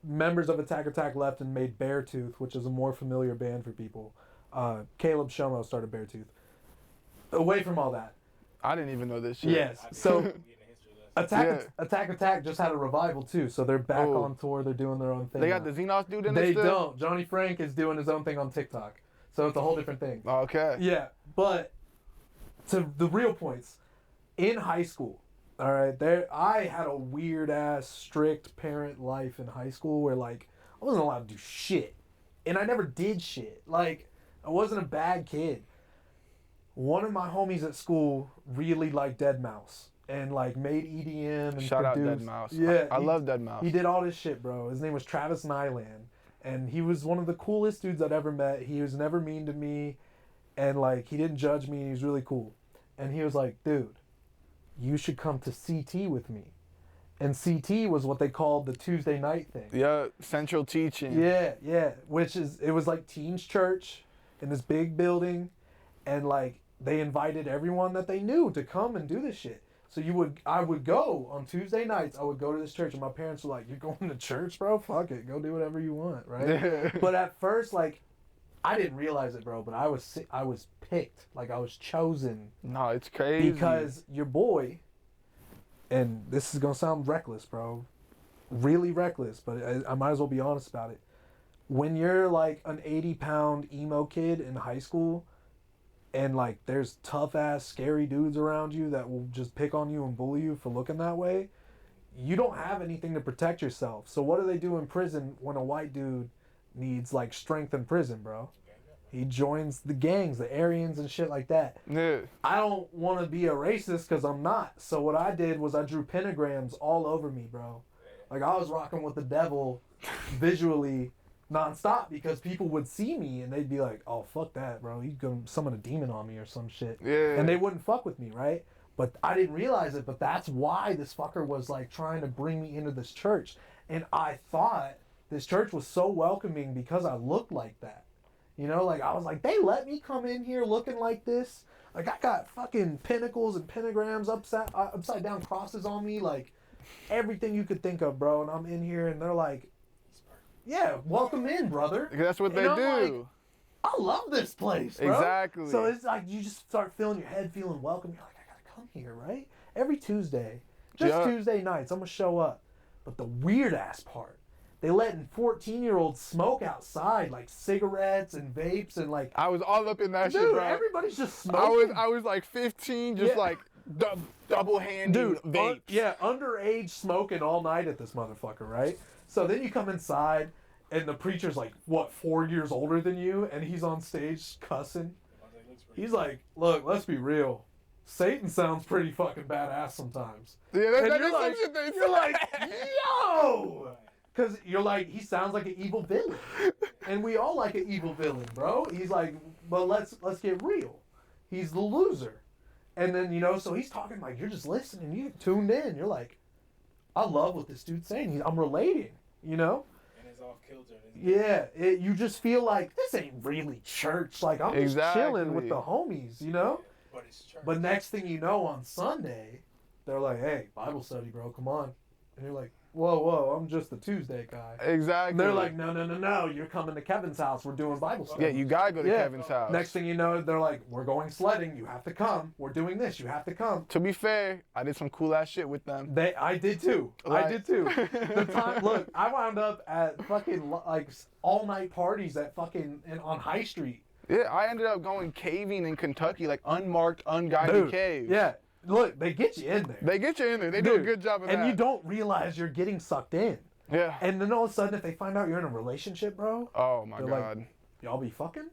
Members of Attack Attack left and made Beartooth, which is a more familiar band for people. Caleb Shomo started Beartooth. Away from all that. I didn't even know this shit. Yes. I did So get in a history lesson. Attack Attack just had a revival too, so they're back Oh. on tour. They're doing their own thing. They got now. the Xenos dude in They it still? don't. Johnny Frank is doing his own thing on TikTok, so it's a whole different thing. Okay. Yeah, but to the real points, in high school, all right, I had a weird ass strict parent life in high school where like I wasn't allowed to do shit. and I never did shit. Like, I wasn't a bad kid. One of my homies at school really liked Deadmau5 and like made EDM and Shout out produced. Deadmau5. Yeah, I love Deadmau5. He did all this shit, bro. His name was Travis Nyland, and he was one of the coolest dudes I'd ever met. He was never mean to me, and like he didn't judge me. He was really cool, and he was like, dude, you should come to CT with me. And CT was what they called the Tuesday night thing. Yeah, central teaching. Yeah, it was like teens church in this big building, and like they invited everyone that they knew to come and do this shit. So I would go on Tuesday nights. I would go to this church, and my parents were like, "You're going to church, bro? Fuck it, go do whatever you want, right?" But at first, like, I didn't realize it, bro. But I was picked, like I was chosen. No, it's crazy. Because your boy, and this is gonna sound reckless, bro, really reckless, but I might as well be honest about it. When you're like an 80-pound emo kid in high school, and like there's tough ass scary dudes around you that will just pick on you and bully you for looking that way, you don't have anything to protect yourself. So what do they do in prison when a white dude needs like strength in prison, bro? He joins the gangs, the Aryans and shit like that. Yeah. I don't want to be a racist because I'm not. So what I did was I drew pentagrams all over me, bro. Like I was rocking with the devil visually nonstop because people would see me and they'd be like, "Oh, fuck that, bro. He's gonna summon a demon on me or some shit." Yeah. And they wouldn't fuck with me, right? But I didn't realize it. But that's why this fucker was like trying to bring me into this church. And I thought this church was so welcoming because I looked like that. You know, like I was like, they let me come in here looking like this. Like I got fucking pinnacles and pentagrams, upside down crosses on me, like everything you could think of, bro. And I'm in here, and they're like, "Yeah, welcome in, brother." That's what they And I'm do. like, I love this place, bro. Exactly. So it's like you just start feeling your head feeling welcome. You're like, I gotta come here, right? Every Tuesday, just Tuesday nights, I'm gonna show up. But the weird ass part, they letting 14-year-olds smoke outside, like cigarettes and vapes and like. I was all up in that shit, Dude, bro. everybody's just smoking. I was like 15, just like double-handed vapes. Underage smoking all night at this motherfucker, right? So then you come inside, and the preacher's like, what, 4 years older than you, and he's on stage cussing. He's like, "Look, let's be real. Satan sounds pretty fucking badass sometimes." Yeah, And that you're is like, some shit they you're say. like, yo! Because you're like, he sounds like an evil villain. And we all like an evil villain, bro. He's like, but let's get real. He's the loser. And then, you know, so he's talking like, you're just listening. You tuned in. You're like, I love what this dude's saying. I'm relating, you know? And it's off kilter. Yeah, you just feel like, this ain't really church. Like, I'm just chilling with the homies, you know? But it's church. But next thing you know, on Sunday, they're like, "Hey, Bible study, bro, come on." And you're like, whoa, I'm just the Tuesday guy. Exactly. And they're like, no, you're coming to Kevin's house. We're doing Bible study. Yeah, you gotta go to Kevin's house. Next thing you know, they're like, we're going sledding. You have to come. We're doing this. You have to come. To be fair, I did some cool ass shit with them. I did too. The time, look, I wound up at fucking like all night parties at fucking on High Street. Yeah, I ended up going caving in Kentucky, like unmarked, unguided caves. Yeah. Look, they get you in there. They get you in there. They do a good job of that. And you don't realize you're getting sucked in. Yeah. And then all of a sudden, if they find out you're in a relationship, bro. Oh my they're God. Like, y'all be fucking?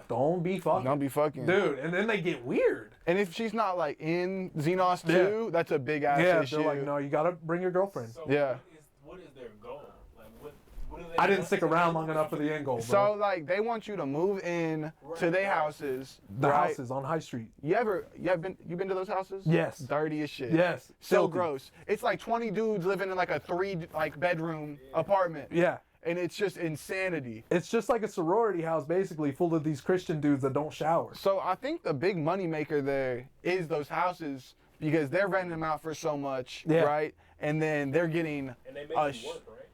Don't be fucking. Don't be fucking. Dude, and then they get weird. And if she's not like in Xenos 2, that's a big ass issue. They're like, no, you gotta bring your girlfriend. So yeah. What is their goal? Like, what do they I didn't stick around long enough for the end goal, bro. So like they want you to move in to their houses. The right? houses on High Street. You been to those houses? Yes. Dirty as shit. Yes. So Filthy. gross. It's like 20 dudes living in like a 3 bedroom apartment. Yeah. And it's just insanity. It's just like a sorority house, basically, full of these Christian dudes that don't shower. So I think the big money maker there is those houses because they're renting them out for so much, right? And then they're getting. And they make you work, right?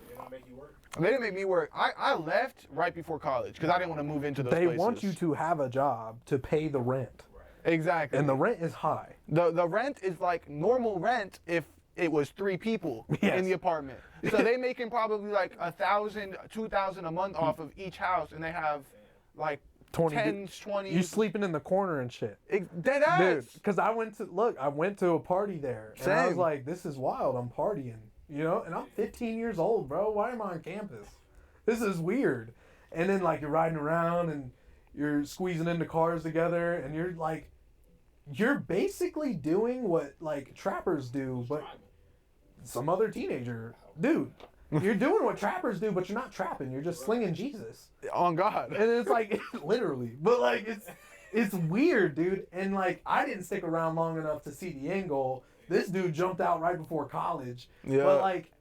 They don't make you work. They didn't make me work. I left right before college because I didn't want to move into those They places. want you to have a job to pay the rent. Exactly. And the rent is high. The rent is like normal rent if it was 3 people in the apartment. So they making probably like $1,000, $2,000 a month off of each house, and they have like 20. You sleeping in the corner and shit. Dead ass. Dude, because I went to a party there, and I was like, this is wild. I'm partying, you know, and I'm 15 years old, bro. Why am I on campus? This is weird. And then like you're riding around and you're squeezing into cars together, and you're like, you're basically doing what like trappers do, but some other teenager, dude. You're doing what trappers do, but you're not trapping. You're just slinging Jesus. On God. And it's like, literally. But like, it's weird, dude. And like, I didn't stick around long enough to see the end goal. This dude jumped out right before college. Yeah. But like,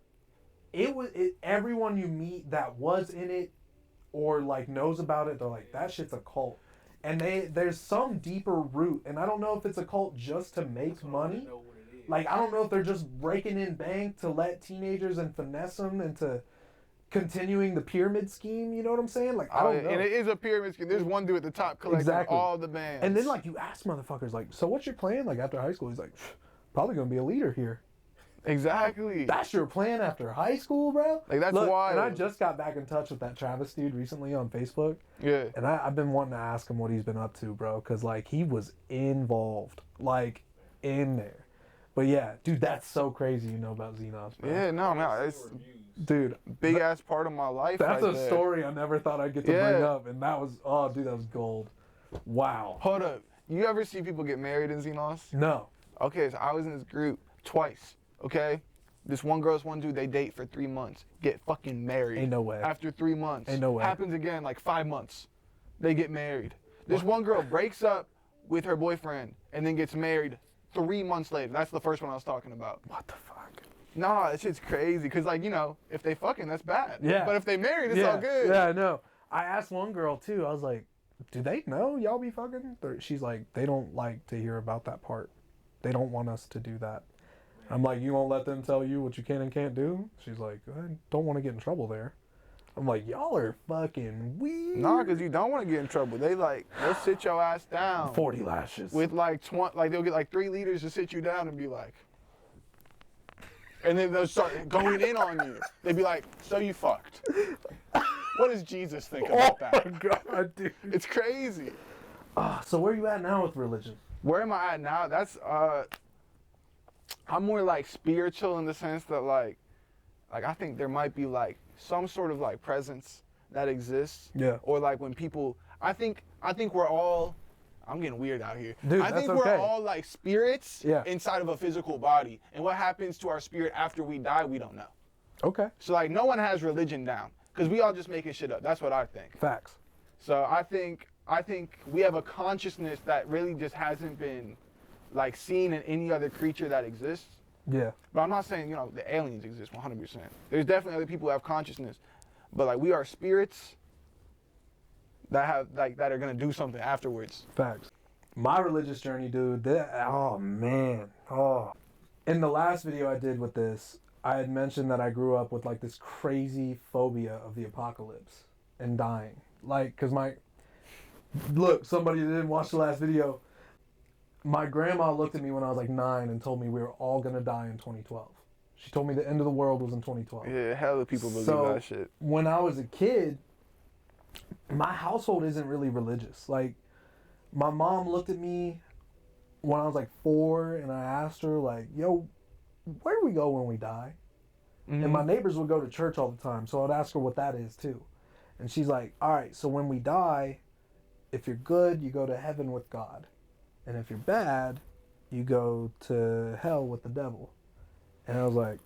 everyone you meet that was in it or like knows about it, they're like, that shit's a cult. And there's some deeper root. And I don't know if it's a cult just to make money. Like, I don't know if they're just breaking in bank to let teenagers and finesse them into continuing the pyramid scheme. You know what I'm saying? Like, I don't know. And it is a pyramid scheme. There's one dude at the top collecting all the bands. And then, like, you ask motherfuckers, like, so what's your plan, like, after high school? He's like, probably going to be a leader here. Exactly. That's your plan after high school, bro? Like, that's wild. And I just got back in touch with that Travis dude recently on Facebook. Yeah. And I've been wanting to ask him what he's been up to, bro. Because, like, he was involved. Like, in there. But yeah, dude, that's so crazy you know about Xenos, bro. Yeah, no, man, it's dude, big ass part of my life. That's right a there. story I never thought I'd get to bring up, and that was that was gold. Wow. Hold up, you ever see people get married in Xenos? No. Okay, so I was in this group twice. Okay, this one girl, this one dude, they date for 3 months, get fucking married. Ain't no way. After 3 months. Ain't no way. Happens again, like 5 months, they get married. This one girl breaks up with her boyfriend and then gets married 3 months later. That's the first one I was talking about. What the fuck? Nah, that shit's crazy. Because, like, you know, if they fucking, that's bad. Yeah. But if they married, it's all good. Yeah, I know. I asked one girl, too. I was like, do they know y'all be fucking? She's like, they don't like to hear about that part. They don't want us to do that. I'm like, you won't let them tell you what you can and can't do? She's like, I don't want to get in trouble there. I'm like, y'all are fucking weird. Nah, because you don't want to get in trouble. They'll sit your ass down. 40 lashes. With like 20, like they'll get like 3 leaders to sit you down and be like, and then they'll start going in on you. They'd be like, so you fucked. What does Jesus think about that? Oh my God, dude. It's crazy. So where you at now with religion? Where am I at now? That's, I'm more like spiritual in the sense that like I think there might be like some sort of like presence that exists. Yeah. Or like when people, I think we're all, I'm getting weird out here. Dude, I think that's we're okay. all like spirits Yeah. inside of a physical body. And what happens to our spirit after we die, we don't know. Okay. So like no one has religion down because we all just making shit up. That's what I think. Facts. So I think we have a consciousness that really just hasn't been like seen in any other creature that exists. Yeah. But I'm not saying, you know, the aliens exist 100%. There's definitely other people who have consciousness. But like we are spirits that have like that are gonna do something afterwards. Facts. My religious journey, dude, oh man. Oh. In the last video I did with this, I had mentioned that I grew up with like this crazy phobia of the apocalypse and dying. Like, cause somebody that didn't watch the last video, my grandma looked at me when I was like 9 and told me we were all gonna die in 2012. She told me the end of the world was in 2012. Yeah, hell of people believe that shit. When I was a kid, my household isn't really religious. Like, my mom looked at me when I was like 4 and I asked her like, yo, where do we go when we die? Mm-hmm. And my neighbors would go to church all the time, so I'd ask her what that is too. And she's like, all right, so when we die, if you're good, you go to heaven with God. And if you're bad, you go to hell with the devil. And I was like,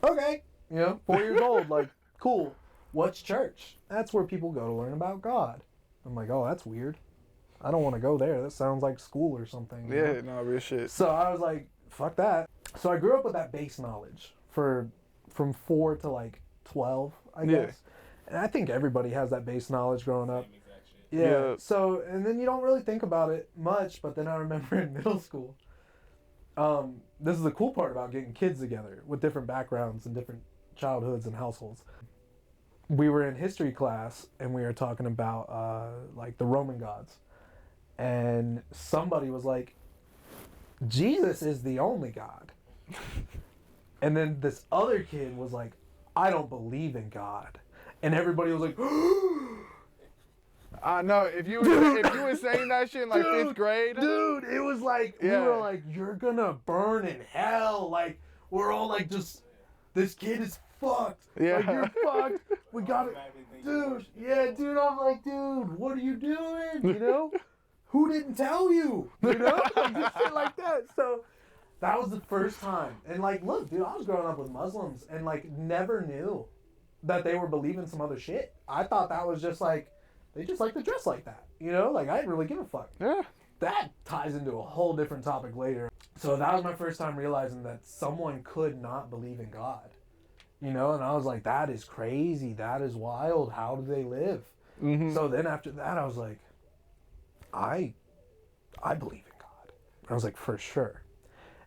okay, 4 years old, like, cool. What's church? That's where people go to learn about God. I'm like, oh, that's weird. I don't want to go there. That sounds like school or something. Yeah, no, real shit. So I was like, fuck that. So I grew up with that base knowledge from 4 to like 12, I guess. And I think everybody has that base knowledge growing up. Yeah. So, and then you don't really think about it much, but then I remember in middle school, this is the cool part about getting kids together with different backgrounds and different childhoods and households. We were in history class and we were talking about like the Roman gods. And somebody was like, Jesus is the only God. And then this other kid was like, I don't believe in God. And everybody was like, I know, if you were saying that shit in like 5th grade. Dude, it was like, we were like, you're gonna burn in hell. Like, we're all like, just, this kid is fucked. Yeah. Like, you're fucked. we got it. Dude, yeah, dude, I'm like, dude, what are you doing? You know? Who didn't tell you? You know? Like, just shit like that. So that was the first time. And like, look, dude, I was growing up with Muslims and like never knew that they were believing some other shit. I thought that was just like, they just like to dress like that. You know? Like, I didn't really give a fuck. Yeah. That ties into a whole different topic later. So that was my first time realizing that someone could not believe in God. You know, and I was like, that is crazy. That is wild. How do they live? Mm-hmm. So then after that, I was like, I believe in God. I was like, for sure.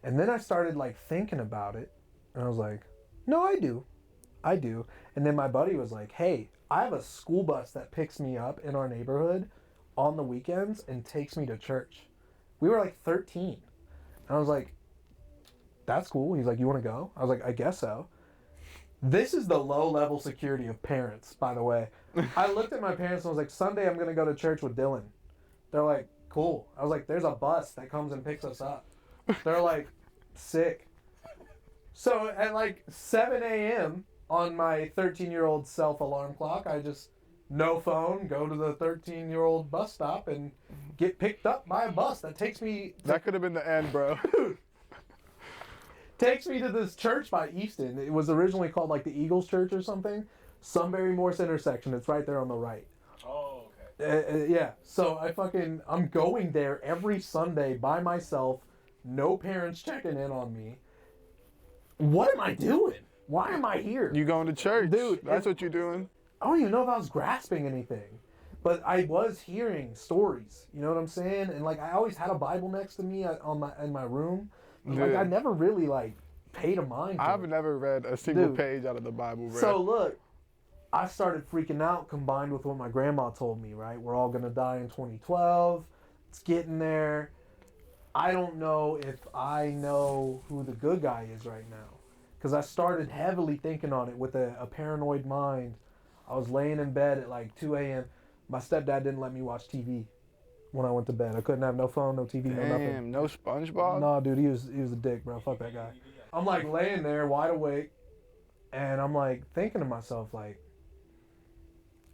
And then I started like thinking about it. And I was like, no, I do. And then my buddy was like, hey, I have a school bus that picks me up in our neighborhood on the weekends and takes me to church. We were like 13. And I was like, that's cool. He's like, you want to go? I was like, I guess so. This is the low-level security of parents, by the way. I looked at my parents and was like, Sunday I'm going to go to church with Dylan. They're like, cool. I was like, there's a bus that comes and picks us up. They're like, sick. So at like 7 a.m. on my 13-year-old self-alarm clock, I just, no phone, go to the 13-year-old bus stop and get picked up by a bus that takes me... That could have been the end, bro. Takes me to this church by Easton. It was originally called like the Eagles Church or something. Sunbury Morse intersection. It's right there on the right. Oh, okay. Yeah. So I'm going there every Sunday by myself. No parents checking in on me. What am I doing? Why am I here? You going to church. Dude, That's what you're doing. I don't even know if I was grasping anything. But I was hearing stories. You know what I'm saying? And like I always had a Bible next to me in my room. Like, I never really, like, paid a mind to I've it. never read a single page out of the Bible, bro. So, look, I started freaking out combined with what my grandma told me, right? We're all going to die in 2012. It's getting there. I don't know if I know who the good guy is right now. Because I started heavily thinking on it with a paranoid mind. I was laying in bed at, like, 2 a.m. My stepdad didn't let me watch TV. When I went to bed, I couldn't have no phone, no TV, no nothing. Damn, no SpongeBob? No, dude, he was a dick, bro. Fuck that guy. I'm like laying there, wide awake, and I'm like thinking to myself, like,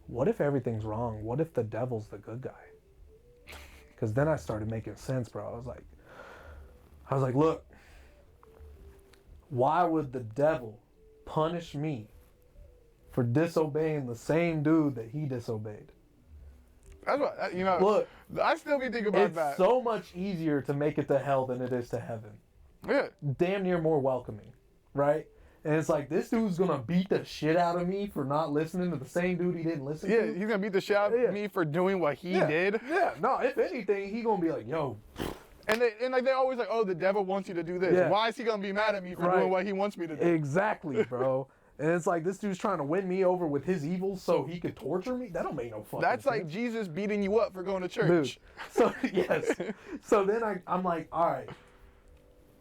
what if everything's wrong? What if the devil's the good guy? Because then I started making sense, bro. I was like, look, why would the devil punish me for disobeying the same dude that he disobeyed? That's what, you know, Look, I still be thinking about that. It's so much easier to make it to hell than it is to heaven. Yeah. Damn near more welcoming, right? And it's like, this dude's gonna beat the shit out of me for not listening to the same dude he didn't listen to. Yeah, he's gonna beat the shit out of me for doing what he did. Yeah, no, if anything, he gonna be like, yo. And they always like, oh, the devil wants you to do this. Yeah. Why is he gonna be mad at me for doing what he wants me to do? Exactly, bro. And it's like, this dude's trying to win me over with his evil so he could torture me? That don't make no fucking That's sense. like Jesus beating you up for going to church. Dude. So, yes. So then I'm like, all right.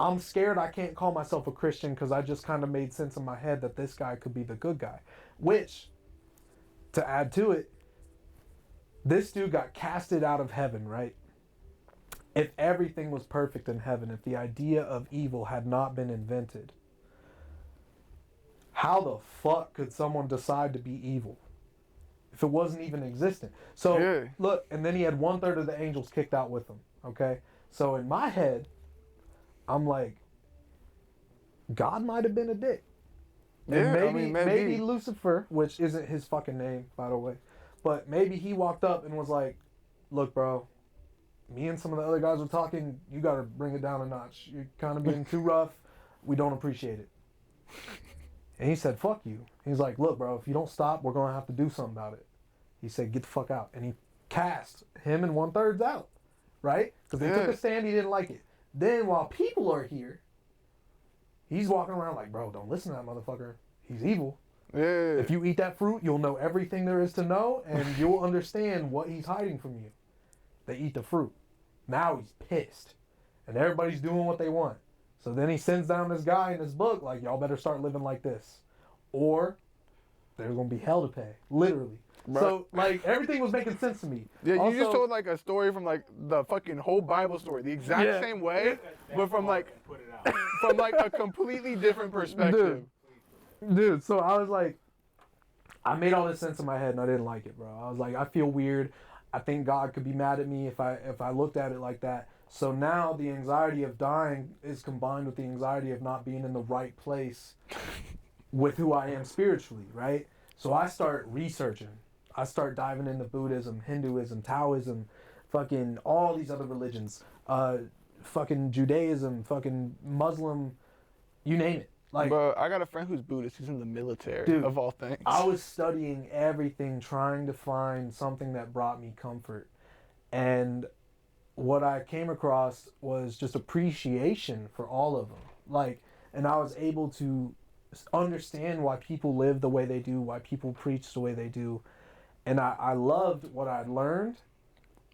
I'm scared I can't call myself a Christian because I just kind of made sense in my head that this guy could be the good guy. Which, to add to it, this dude got casted out of heaven, right? If everything was perfect in heaven, if the idea of evil had not been invented, how the fuck could someone decide to be evil if it wasn't even existent? So, look, and then he had 1/3 of the angels kicked out with him, okay? So in my head, I'm like, God might have been a dick. And maybe Lucifer, which isn't his fucking name, by the way, but maybe he walked up and was like, look, bro, me and some of the other guys were talking, you got to bring it down a notch. You're kind of being too rough. We don't appreciate it. And he said, fuck you. He's like, look, bro, if you don't stop, we're going to have to do something about it. He said, get the fuck out. And he cast him and 1/3 out, right? Because they took a stand, he didn't like it. Then while people are here, he's walking around like, bro, don't listen to that motherfucker. He's evil. Yeah. If you eat that fruit, you'll know everything there is to know, and you'll understand what he's hiding from you. They eat the fruit. Now he's pissed. And everybody's doing what they want. So then he sends down this guy in this book, like, y'all better start living like this. Or there's going to be hell to pay. Literally. Right. So, like, everything was making sense to me. Yeah, also, you just told, like, a story from, like, the fucking whole Bible story. The exact same way, but from, like, a completely different perspective. Dude, so I was like, I made all this sense in my head and I didn't like it, bro. I was like, I feel weird. I think God could be mad at me if I looked at it like that. So now the anxiety of dying is combined with the anxiety of not being in the right place with who I am spiritually, right? So I start researching. I start diving into Buddhism, Hinduism, Taoism, fucking all these other religions, fucking Judaism, fucking Muslim, you name it. Like, bro, I got a friend who's Buddhist. He's in the military, dude, of all things. I was studying everything, trying to find something that brought me comfort. And what I came across was just appreciation for all of them. Like, and I was able to understand why people live the way they do, why people preach the way they do. And I loved what I learned,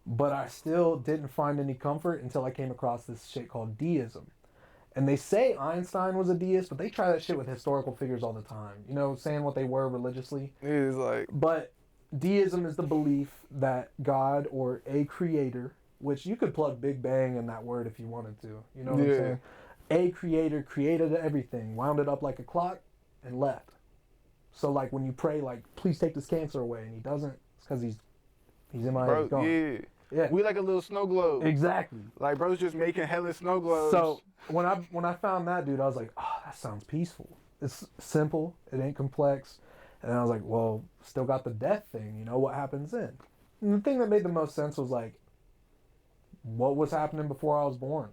but I still didn't find any comfort until I came across this shit called deism. And they say Einstein was a deist, but they try that shit with historical figures all the time. You know, saying what they were religiously. He's like... But deism is the belief that God or a creator, which you could plug Big Bang in that word if you wanted to. You know what I'm saying? A creator created everything, wound it up like a clock, and left. So, like, when you pray, like, please take this cancer away, and he doesn't, it's because he's in my head, he's gone. Yeah. We like a little snow globe. Exactly. Like, bro's just making hella snow globes. So when I found that, dude, I was like, oh, that sounds peaceful. It's simple. It ain't complex. And I was like, well, still got the death thing. You know, what happens then? And the thing that made the most sense was like, what was happening before I was born?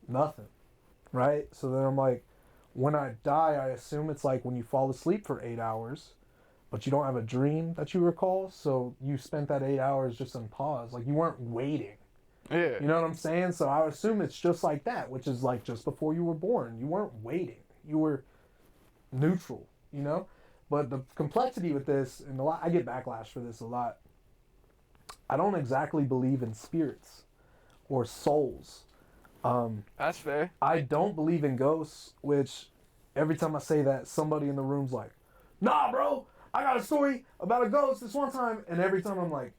Nothing. Right? So then I'm like, when I die, I assume it's like when you fall asleep for 8 hours, but you don't have a dream that you recall. So you spent that 8 hours just in pause. Like, you weren't waiting. Yeah. You know what I'm saying? So I assume it's just like that, which is like just before you were born. You weren't waiting. You were neutral, you know? But the complexity with this, and a lot, I get backlash for this a lot. I don't exactly believe in spirits or souls. That's fair. I don't believe in ghosts, which every time I say that, somebody in the room's like, nah, bro, I got a story about a ghost this one time. And every time I'm like,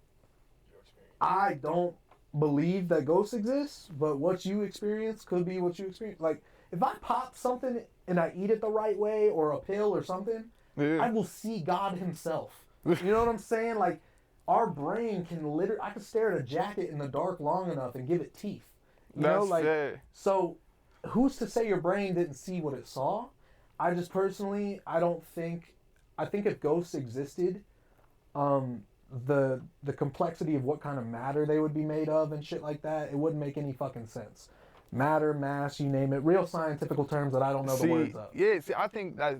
I don't believe that ghosts exist, but what you experience could be what you experience. Like, if I pop something and I eat it the right way, or a pill or something, I will see God himself. You know what I'm saying? Like, our brain can literally, I could stare at a jacket in the dark long enough and give it teeth. You know, like, so who's to say your brain didn't see what it saw? I just personally, I think if ghosts existed, the complexity of what kind of matter they would be made of and shit like that, it wouldn't make any fucking sense. Matter, mass, you name it, real scientific terms that I don't know the words of. Yeah, see, I think that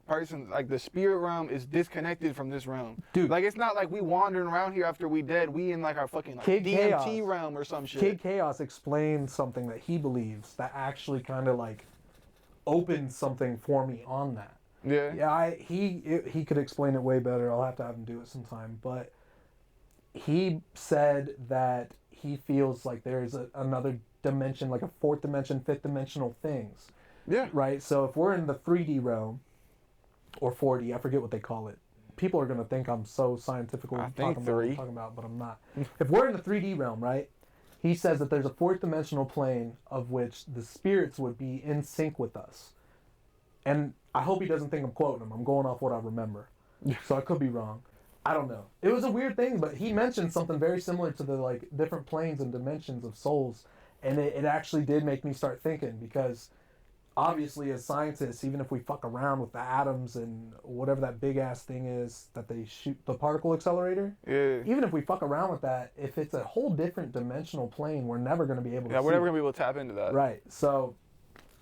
person, like, the spirit realm is disconnected from this realm. Dude. Like, it's not like we wandering around here after we dead. We in, like, our fucking, like, Kid DMT Chaos. realm or some shit. Kid Chaos explained something that he believes that actually kind of, like, opened something for me on that. Yeah. Yeah, he could explain it way better. I'll have to have him do it sometime. But he said that he feels like there's another dimension, like a fourth dimension, fifth dimensional things. Yeah. Right? So if we're in the 3D realm, or 4D, I forget what they call it. People are going to think I'm so scientific I think talking about what 3. I'm talking about, but I'm not. If we're in the 3D realm, right, he says that there's a fourth dimensional plane of which the spirits would be in sync with us. And I hope he doesn't think I'm quoting him. I'm going off what I remember. So I could be wrong. I don't know. It was a weird thing, but he mentioned something very similar to the, like, different planes and dimensions of souls. And it actually did make me start thinking, because obviously as scientists, even if we fuck around with the atoms and whatever that big ass thing is that they shoot, the particle accelerator, even if we fuck around with that, if it's a whole different dimensional plane, we're never going to be able to see we're never it. going to be able to tap into that. Right. So,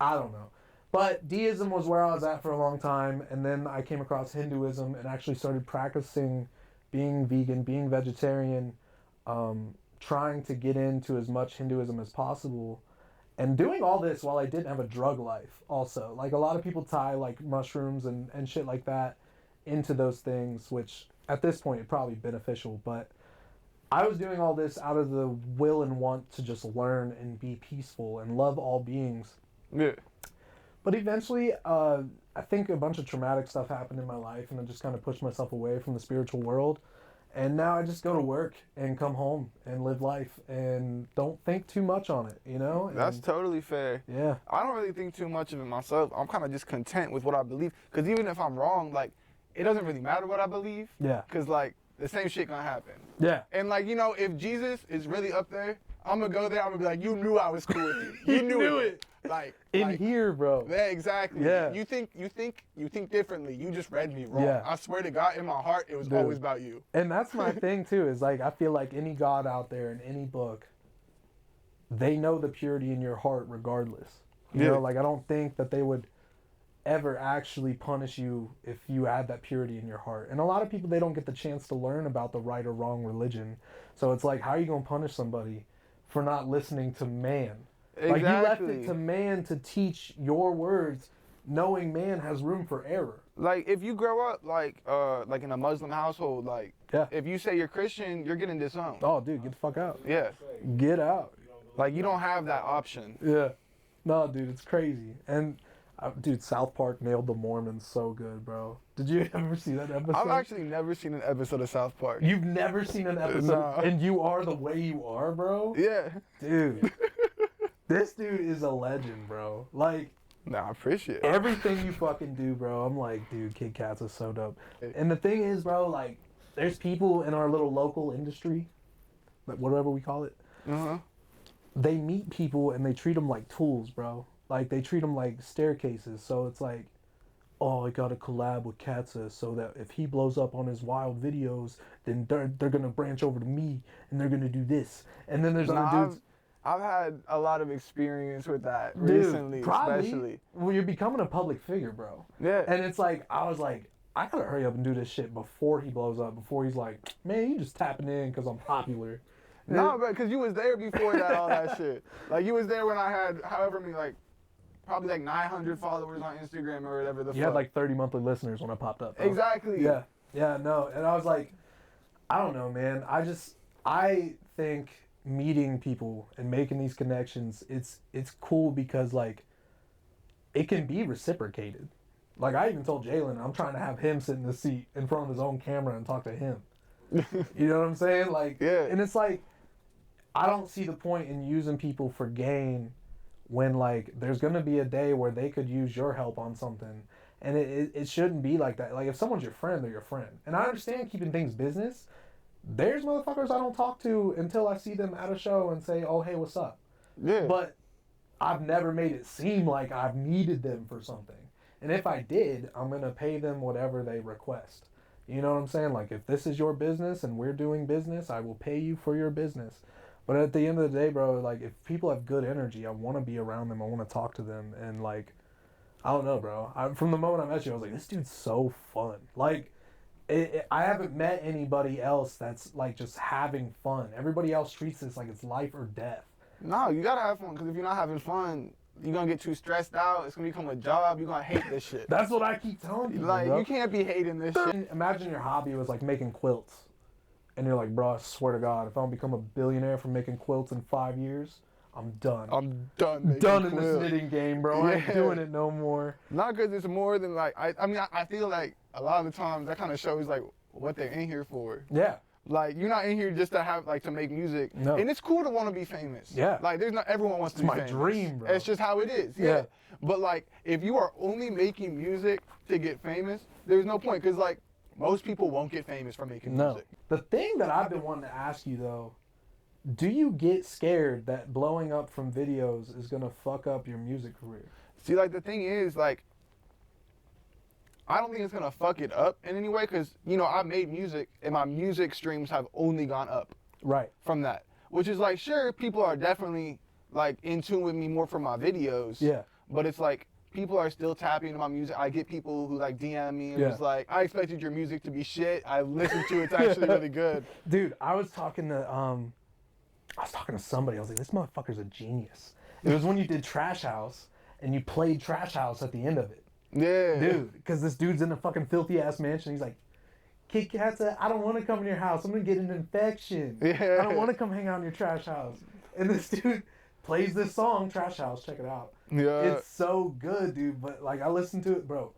I don't know. But deism was where I was at for a long time, and then I came across Hinduism and actually started practicing being vegan, being vegetarian, trying to get into as much Hinduism as possible. And doing all this while I didn't have a drug life also. Like, a lot of people tie, like, mushrooms and shit like that into those things, which at this point is probably beneficial. But I was doing all this out of the will and want to just learn and be peaceful and love all beings. Yeah. But eventually, I think a bunch of traumatic stuff happened in my life, and I just kind of pushed myself away from the spiritual world. And now I just go to work and come home and live life and don't think too much on it, you know? That's totally fair. Yeah. I don't really think too much of it myself. I'm kind of just content with what I believe. Because even if I'm wrong, like, it doesn't really matter what I believe. Yeah. Cause like the same shit gonna happen. Yeah. And like, you know, if Jesus is really up there, I'm gonna go there. I'm gonna be like, you knew I was cool with you. You knew it. Like In like, here, bro. yeah, exactly. Yeah. You think differently. You just read me wrong. Yeah. I swear to God, in my heart, it was Dude. always about you. And that's my thing too, is like I feel like any God out there in any book, they know the purity in your heart regardless. You Yeah. know, like I don't think that they would ever actually punish you if you had that purity in your heart. And a lot of people, they don't get the chance to learn about the right or wrong religion. So it's like, how are you going to punish somebody for not listening to man? Exactly. Like you left it to man to teach your words, knowing man has room for error. Like if you grow up like in a Muslim household, like Yeah. if you say you're Christian, you're getting disowned. Oh, dude, get the fuck out. Yeah. Get out. Like you don't have that option. Yeah. No, dude, it's crazy. And, dude, South Park nailed the Mormons so good, bro. Did you ever see that episode? I've actually never seen an episode of South Park. You've never seen an episode, No. and you are the way you are, bro? Yeah. Dude. This dude is a legend, bro. Like, Nah, I appreciate it. everything you fucking do, bro, I'm like, dude, Kid Katze is so dope. And the thing is, bro, like, there's people in our little local industry, like whatever we call it, Uh-huh. they meet people and they treat them like tools, bro. Like, they treat them like staircases. So it's like, oh, I got to collab with Katze so that if he blows up on his wild videos, then they're going to branch over to me and they're going to do this. And then there's other dudes. I've had a lot of experience with that Dude, recently, probably. especially. Well, you're becoming a public figure, bro. Yeah. And it's like, I was like, I gotta hurry up and do this shit before he blows up, before he's like, man, you just tapping in because I'm popular. No, bro, because you was there before that, all that shit. Like, you was there when I had, however many, like, probably like 900 followers on Instagram or whatever the fuck. You had like 30 monthly listeners when I popped up. Bro. Exactly. Yeah. Yeah, no. And I was like, I don't know, man. I think meeting people and making these connections, it's cool because, like, it can be reciprocated. Like, I even told Jalen, I'm trying to have him sit in the seat in front of his own camera and talk to him. You know what I'm saying? Like, Yeah. And it's like, I don't see the point in using people for gain when, like, there's going to be a day where they could use your help on something. And it shouldn't be like that. Like, if someone's your friend, they're your friend. And I understand keeping things business. There's motherfuckers I don't talk to until I see them at a show and say, oh, hey, what's up? Yeah. But I've never made it seem like I've needed them for something. And if I did, I'm going to pay them whatever they request. You know what I'm saying? Like, if this is your business and we're doing business, I will pay you for your business. But at the end of the day, bro, like, if people have good energy, I want to be around them. I want to talk to them. And, like, I don't know, bro. From the moment I met you, I was like, this dude's so fun. Like, I haven't met anybody else that's, like, just having fun. Everybody else treats this like it's life or death. No, you gotta have fun, because if you're not having fun, you're gonna get too stressed out. It's gonna become a job. You're gonna hate this shit. That's what I keep telling people, Like, bro. you can't be hating this shit. Imagine your hobby was, like, making quilts. And you're like, bro, I swear to God, if I don't become a billionaire from making quilts in 5 years, I'm done. I'm done making done in quilts. this knitting game, bro. I ain't Yeah. doing it no more. Not because it's more than, like, I mean, I feel like a lot of the times that kind of shows, like, what they're in here for. Yeah. Like, you're not in here just to have, like, to make music. No. And it's cool to want to be famous. Yeah. Like, there's not, everyone wants to It's be my famous. dream, bro. It's just how it is. Yeah. But, like, if you are only making music to get famous, there's no point. Because, like, most people won't get famous from making No. music. The thing that I've been wanting to ask you, though, do you get scared that blowing up from videos is going to fuck up your music career? See, like, the thing is, like, I don't think it's going to fuck it up in any way. Because, you know, I made music, and my music streams have only gone up. Right. From that, which is like, sure, people are definitely like in tune with me more for my videos. Yeah. But it's like people are still tapping into my music. I get people who like DM me and Yeah. was like, I expected your music to be shit. I listened to it. It's actually really good. Dude, I was talking to somebody. I was like, this motherfucker's a genius. It was when you did Trash House and you played Trash House at the end of it. Yeah. Dude, because this dude's in a fucking filthy ass mansion. He's like, Kid Katze, I don't want to come in your house. I'm going to get an infection. Yeah. I don't want to come hang out in your trash house. And this dude plays this song, Trash House. Check it out. Yeah. It's so good, dude. But, like, I listened to it, bro.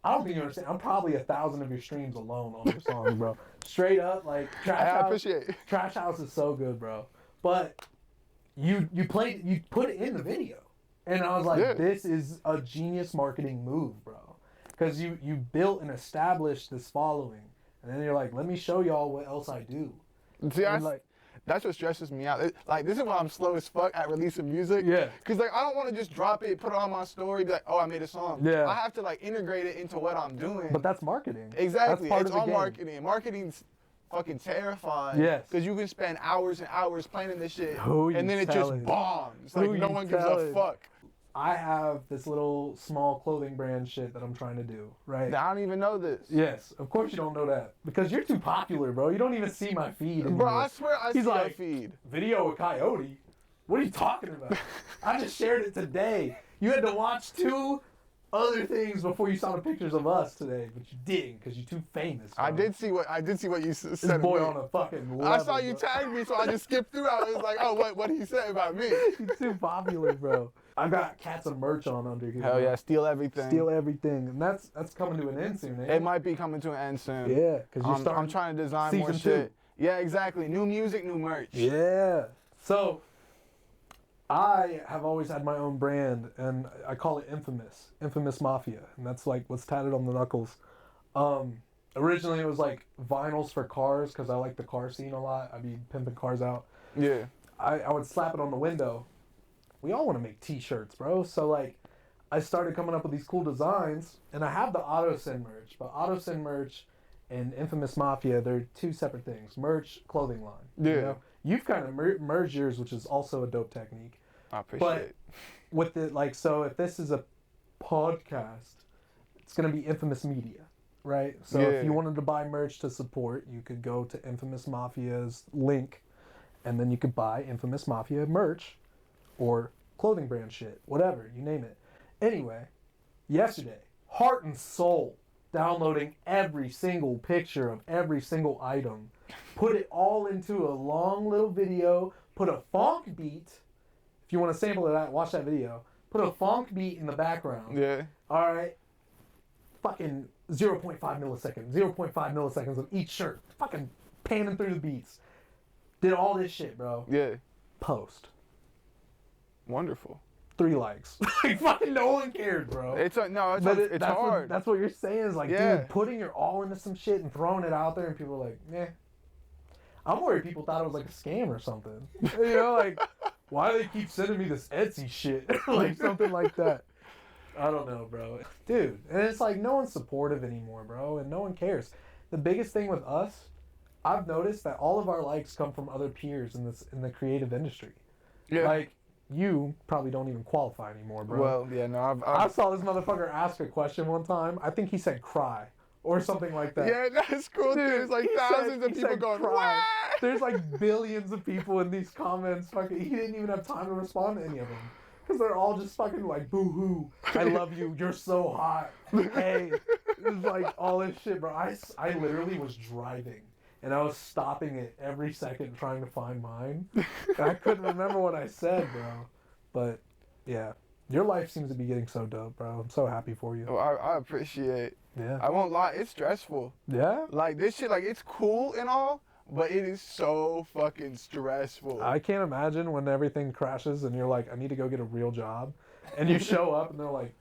I don't think you understand. I'm probably 1,000 of your streams alone on your songs, bro. Straight up, like, Trash House. I appreciate it. Trash House is so good, bro. But you put it in the video. And I was like, Yeah. this is a genius marketing move, bro. because you built and established this following, and then you're like, let me show y'all what else I do. See, And like, that's what stresses me out. Like, this is why I'm slow as fuck at releasing music. Yeah. Cause like I don't want to just drop it, put it on my story, be like, oh, I made a song. Yeah. I have to like integrate it into what I'm doing. but that's marketing. Exactly. That's part It's of the all game. marketing. Marketing's fucking terrifying. Yes. Because you can spend hours and hours planning this shit, Who and you then it telling? just bombs. Who Like no you one gives a telling? fuck. I have this little small clothing brand shit that I'm trying to do, right? I don't even know this. Yes, of course you don't know that. Because you're too popular, bro. You don't even see my feed anymore. Bro, I swear I He's see like, that feed. Video with Coyote? What are you talking about? I just shared it today. You had to watch 2 other things before you saw the pictures of us today, but you didn't because you're too famous. Bro. I did see what you said. This to boy me. on a fucking level. I saw you bro. tag me, so I just skipped through. I was like, oh, what did he say about me? You're too popular, bro. I got Katze merch on under here. Hell bro. yeah, steal everything. Steal everything, and that's coming to an end soon. Ain't It might be coming to an end soon. Yeah, because you're starting. I'm trying to design more season 2. shit. Yeah, exactly. New music, new merch. Yeah. So, I have always had my own brand, and I call it Infamous Mafia, and that's like what's tatted on the knuckles. Originally, it was like vinyls for cars because I like the car scene a lot. I'd be pimping cars out. Yeah. I would slap it on the window. We all want to make T-shirts, bro. So like, I started coming up with these cool designs, and I have the AutoSyn merch, but AutoSyn merch and Infamous Mafia, they're 2 separate things. Merch, clothing line. Yeah. You know? You've kind of merged yours, which is also a dope technique. I appreciate But it. with it, like, so if this is a podcast, it's gonna be Infamous Media, right? So Yeah. if you wanted to buy merch to support, you could go to Infamous Mafia's link, and then you could buy Infamous Mafia merch, or clothing brand shit, whatever, you name it. Anyway, yesterday, heart and soul, downloading every single picture of every single item, put it all into a long little video, put a funk beat. If you want to sample that, watch that video. Put a funk beat in the background. Yeah. All right. Fucking 0.5 milliseconds of each shirt. Fucking panning through the beats. Did all this shit, bro. Yeah. Post. Wonderful. 3 likes. Like, fucking no one cared, bro. It's But it's that's hard. That's what you're saying is like, Yeah. dude, putting your all into some shit and throwing it out there, and people are like, eh. I'm worried people thought it was like a scam or something. You know, like, why do they keep sending me this Etsy shit? Like, something like that. I don't know, bro. Dude, and it's like, no one's supportive anymore, bro, and no one cares. The biggest thing with us, I've noticed that all of our likes come from other peers in the creative industry. Yeah. Like, you probably don't even qualify anymore, bro. Well, yeah, no, I I've saw this motherfucker ask a question one time. I think he said cry or something like that. yeah, that's cool. Dude, There's like he thousands said- of he people said going, cry. what? There's like billions of people in these comments. Fucking, he didn't even have time to respond to any of them. Because they're all just fucking like, boo-hoo, I love you, you're so hot, hey. It was like all this shit, bro. I literally was driving. And I was stopping it every second trying to find mine. And I couldn't remember what I said, bro. But, yeah. Your life seems to be getting so dope, bro. I'm so happy for you. Well, I appreciate. Yeah. I won't lie, it's stressful. Yeah? Like this shit, like it's cool and all, but it is so fucking stressful. I can't imagine when everything crashes and you're like, I need to go get a real job. And you show up and they're like,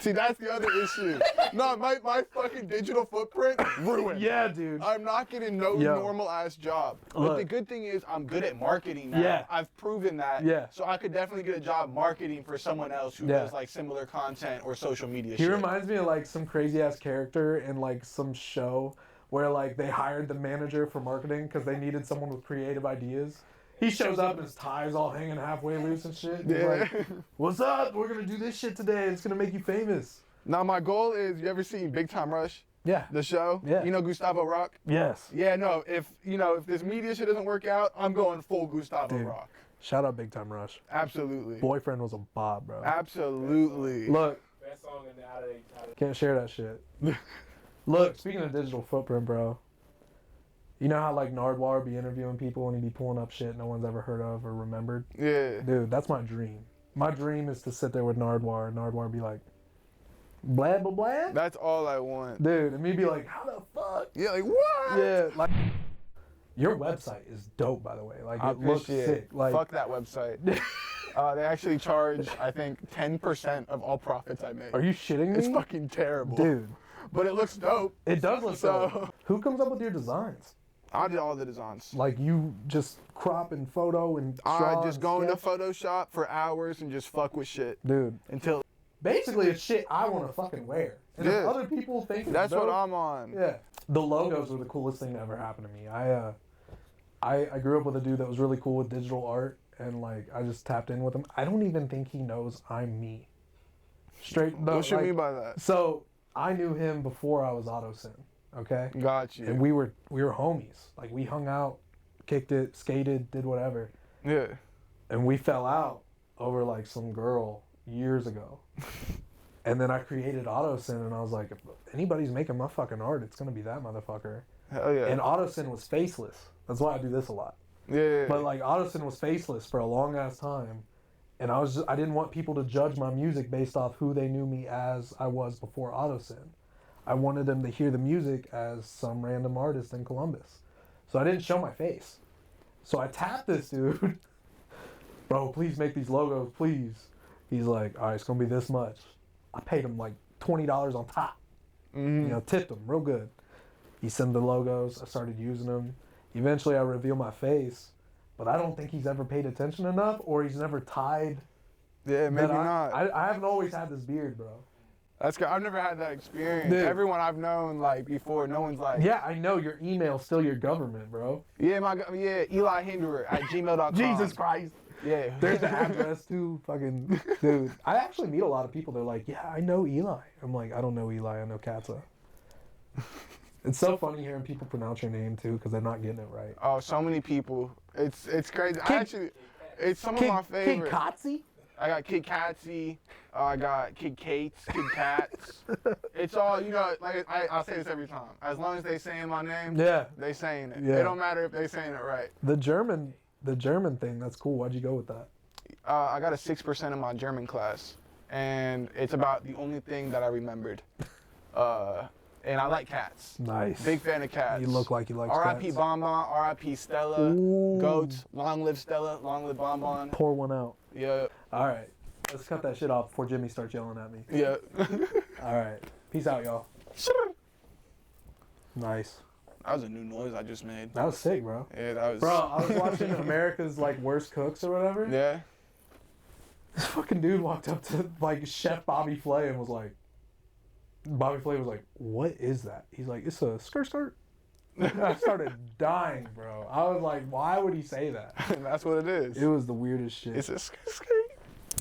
See, that's the other issue. No, my fucking digital footprint ruined. yeah, dude. I'm not getting no Yo. normal ass job. But Look. the good thing is I'm good at marketing now. Yeah. I've proven that. Yeah. So I could definitely get a job marketing for someone else who Yeah. does like similar content or social media He shit. reminds me of like some crazy ass character in like some show where like they hired the manager for marketing because they needed someone with creative ideas. He shows up and his tie's all hanging halfway loose and shit. And he's Yeah. like, what's up? We're gonna do this shit today. It's gonna make you famous. Now my goal is, you ever seen Big Time Rush? Yeah. The show? Yeah. You know Gustavo Rock? Yes. Yeah, no, if this media shit doesn't work out, I'm going full Gustavo Dude. Rock. Shout out Big Time Rush. Absolutely. Boyfriend was a bob, bro. Absolutely. Look, Best song in the out of can't share that shit. Look, speaking of digital footprint, bro. You know how like Nardwar be interviewing people and he be pulling up shit no one's ever heard of or remembered? Yeah. Dude, that's my dream. My dream is to sit there with Nardwar and Nardwar be like, blah, blah, blah. That's all I want. Dude, and me be like, how the fuck? Yeah, like what? Yeah, like, your website is dope, by the way. Like, I it looks appreciate sick. it. Like, Fuck that website. They actually charge, I think, 10% of all profits I make. Are you shitting me? It's fucking terrible. Dude. But it looks dope. It does look So- so. Who comes up with your designs? I did all the designs. Like you just crop and photo and I draw just and go into sketch? Photoshop for hours and just fuck with shit Dude. until. Basically, it's shit I want to fucking wear. And if Yeah. other people think it's That's what dope, I'm on. Yeah. The logos were the coolest thing that ever happened to me. I grew up with a dude that was really cool with digital art, and like I just tapped in with him. I don't even think he knows I'm me. Straight. No, What you like- mean by that? So I knew him before I was AutoSyn. Okay. Got you. And we were homies. Like we hung out, kicked it, skated, did whatever. Yeah. And we fell out over like some girl years ago. And then I created AutoSyn, and I was like, if anybody's making my fucking art, it's gonna be that motherfucker. Hell yeah. And AutoSyn was faceless. That's why I do this a lot. Yeah. But like AutoSyn was faceless for a long ass time, and I didn't want people to judge my music based off who they knew me as I was before AutoSyn. I wanted them to hear the music as some random artist in Columbus. So I didn't show my face. So I tapped this dude. Bro, please make these logos, please. He's like, all right, it's gonna be this much. I paid him like $20 on top. Mhm. You know, tipped him real good. He sent the logos. I started using them. Eventually, I reveal my face, but I don't think he's ever paid attention enough, or he's never tied. Yeah, maybe that not. I haven't always had this beard, bro. That's good. I've never had that experience. Dude. Everyone I've known like before, no one's like, Yeah, I know your email's still your government, bro. yeah, Eli Hinderer at gmail.com. Christ. Yeah. There's the address too, fucking dude. I actually meet a lot of people. They're like, yeah, I know Eli. I'm like, I don't know Eli. I know Katze. It's so funny hearing people pronounce your name too, because they're not getting it right. Oh, so many people. It's crazy. It's some of my Kid favorites. Katze? I got Kid Katze. I got Kid Kates, Kid Cats. It's all, you know, like I'll say this every time. As long as they saying my name, Yeah. they saying it. Yeah. It don't matter if they saying it right. The German thing, that's cool. Why'd you go with that? I got a 6% in my German class, and it's about the only thing that I remembered. And I like cats. Nice. Big fan of cats. You look like you like R.I.P. cats. Bonbon, R.I.P. Stella, Ooh. Goats, long live Stella, long live Bonbon. Pour one out. Yeah, All right. Let's cut that shit off before Jimmy starts yelling at me. yeah. All right. Peace out, y'all. Nice. That was a new noise I just made. That was sick, bro. Yeah, that was. Bro, I was watching America's like worst cooks or whatever. Yeah. This fucking dude walked up to like Chef Bobby Flay and was like, Bobby Flay was like, what is that? He's like, it's a skirt. I started dying, bro. I was like, why would he say that? That's what it is. It was the weirdest shit. It's a skirt.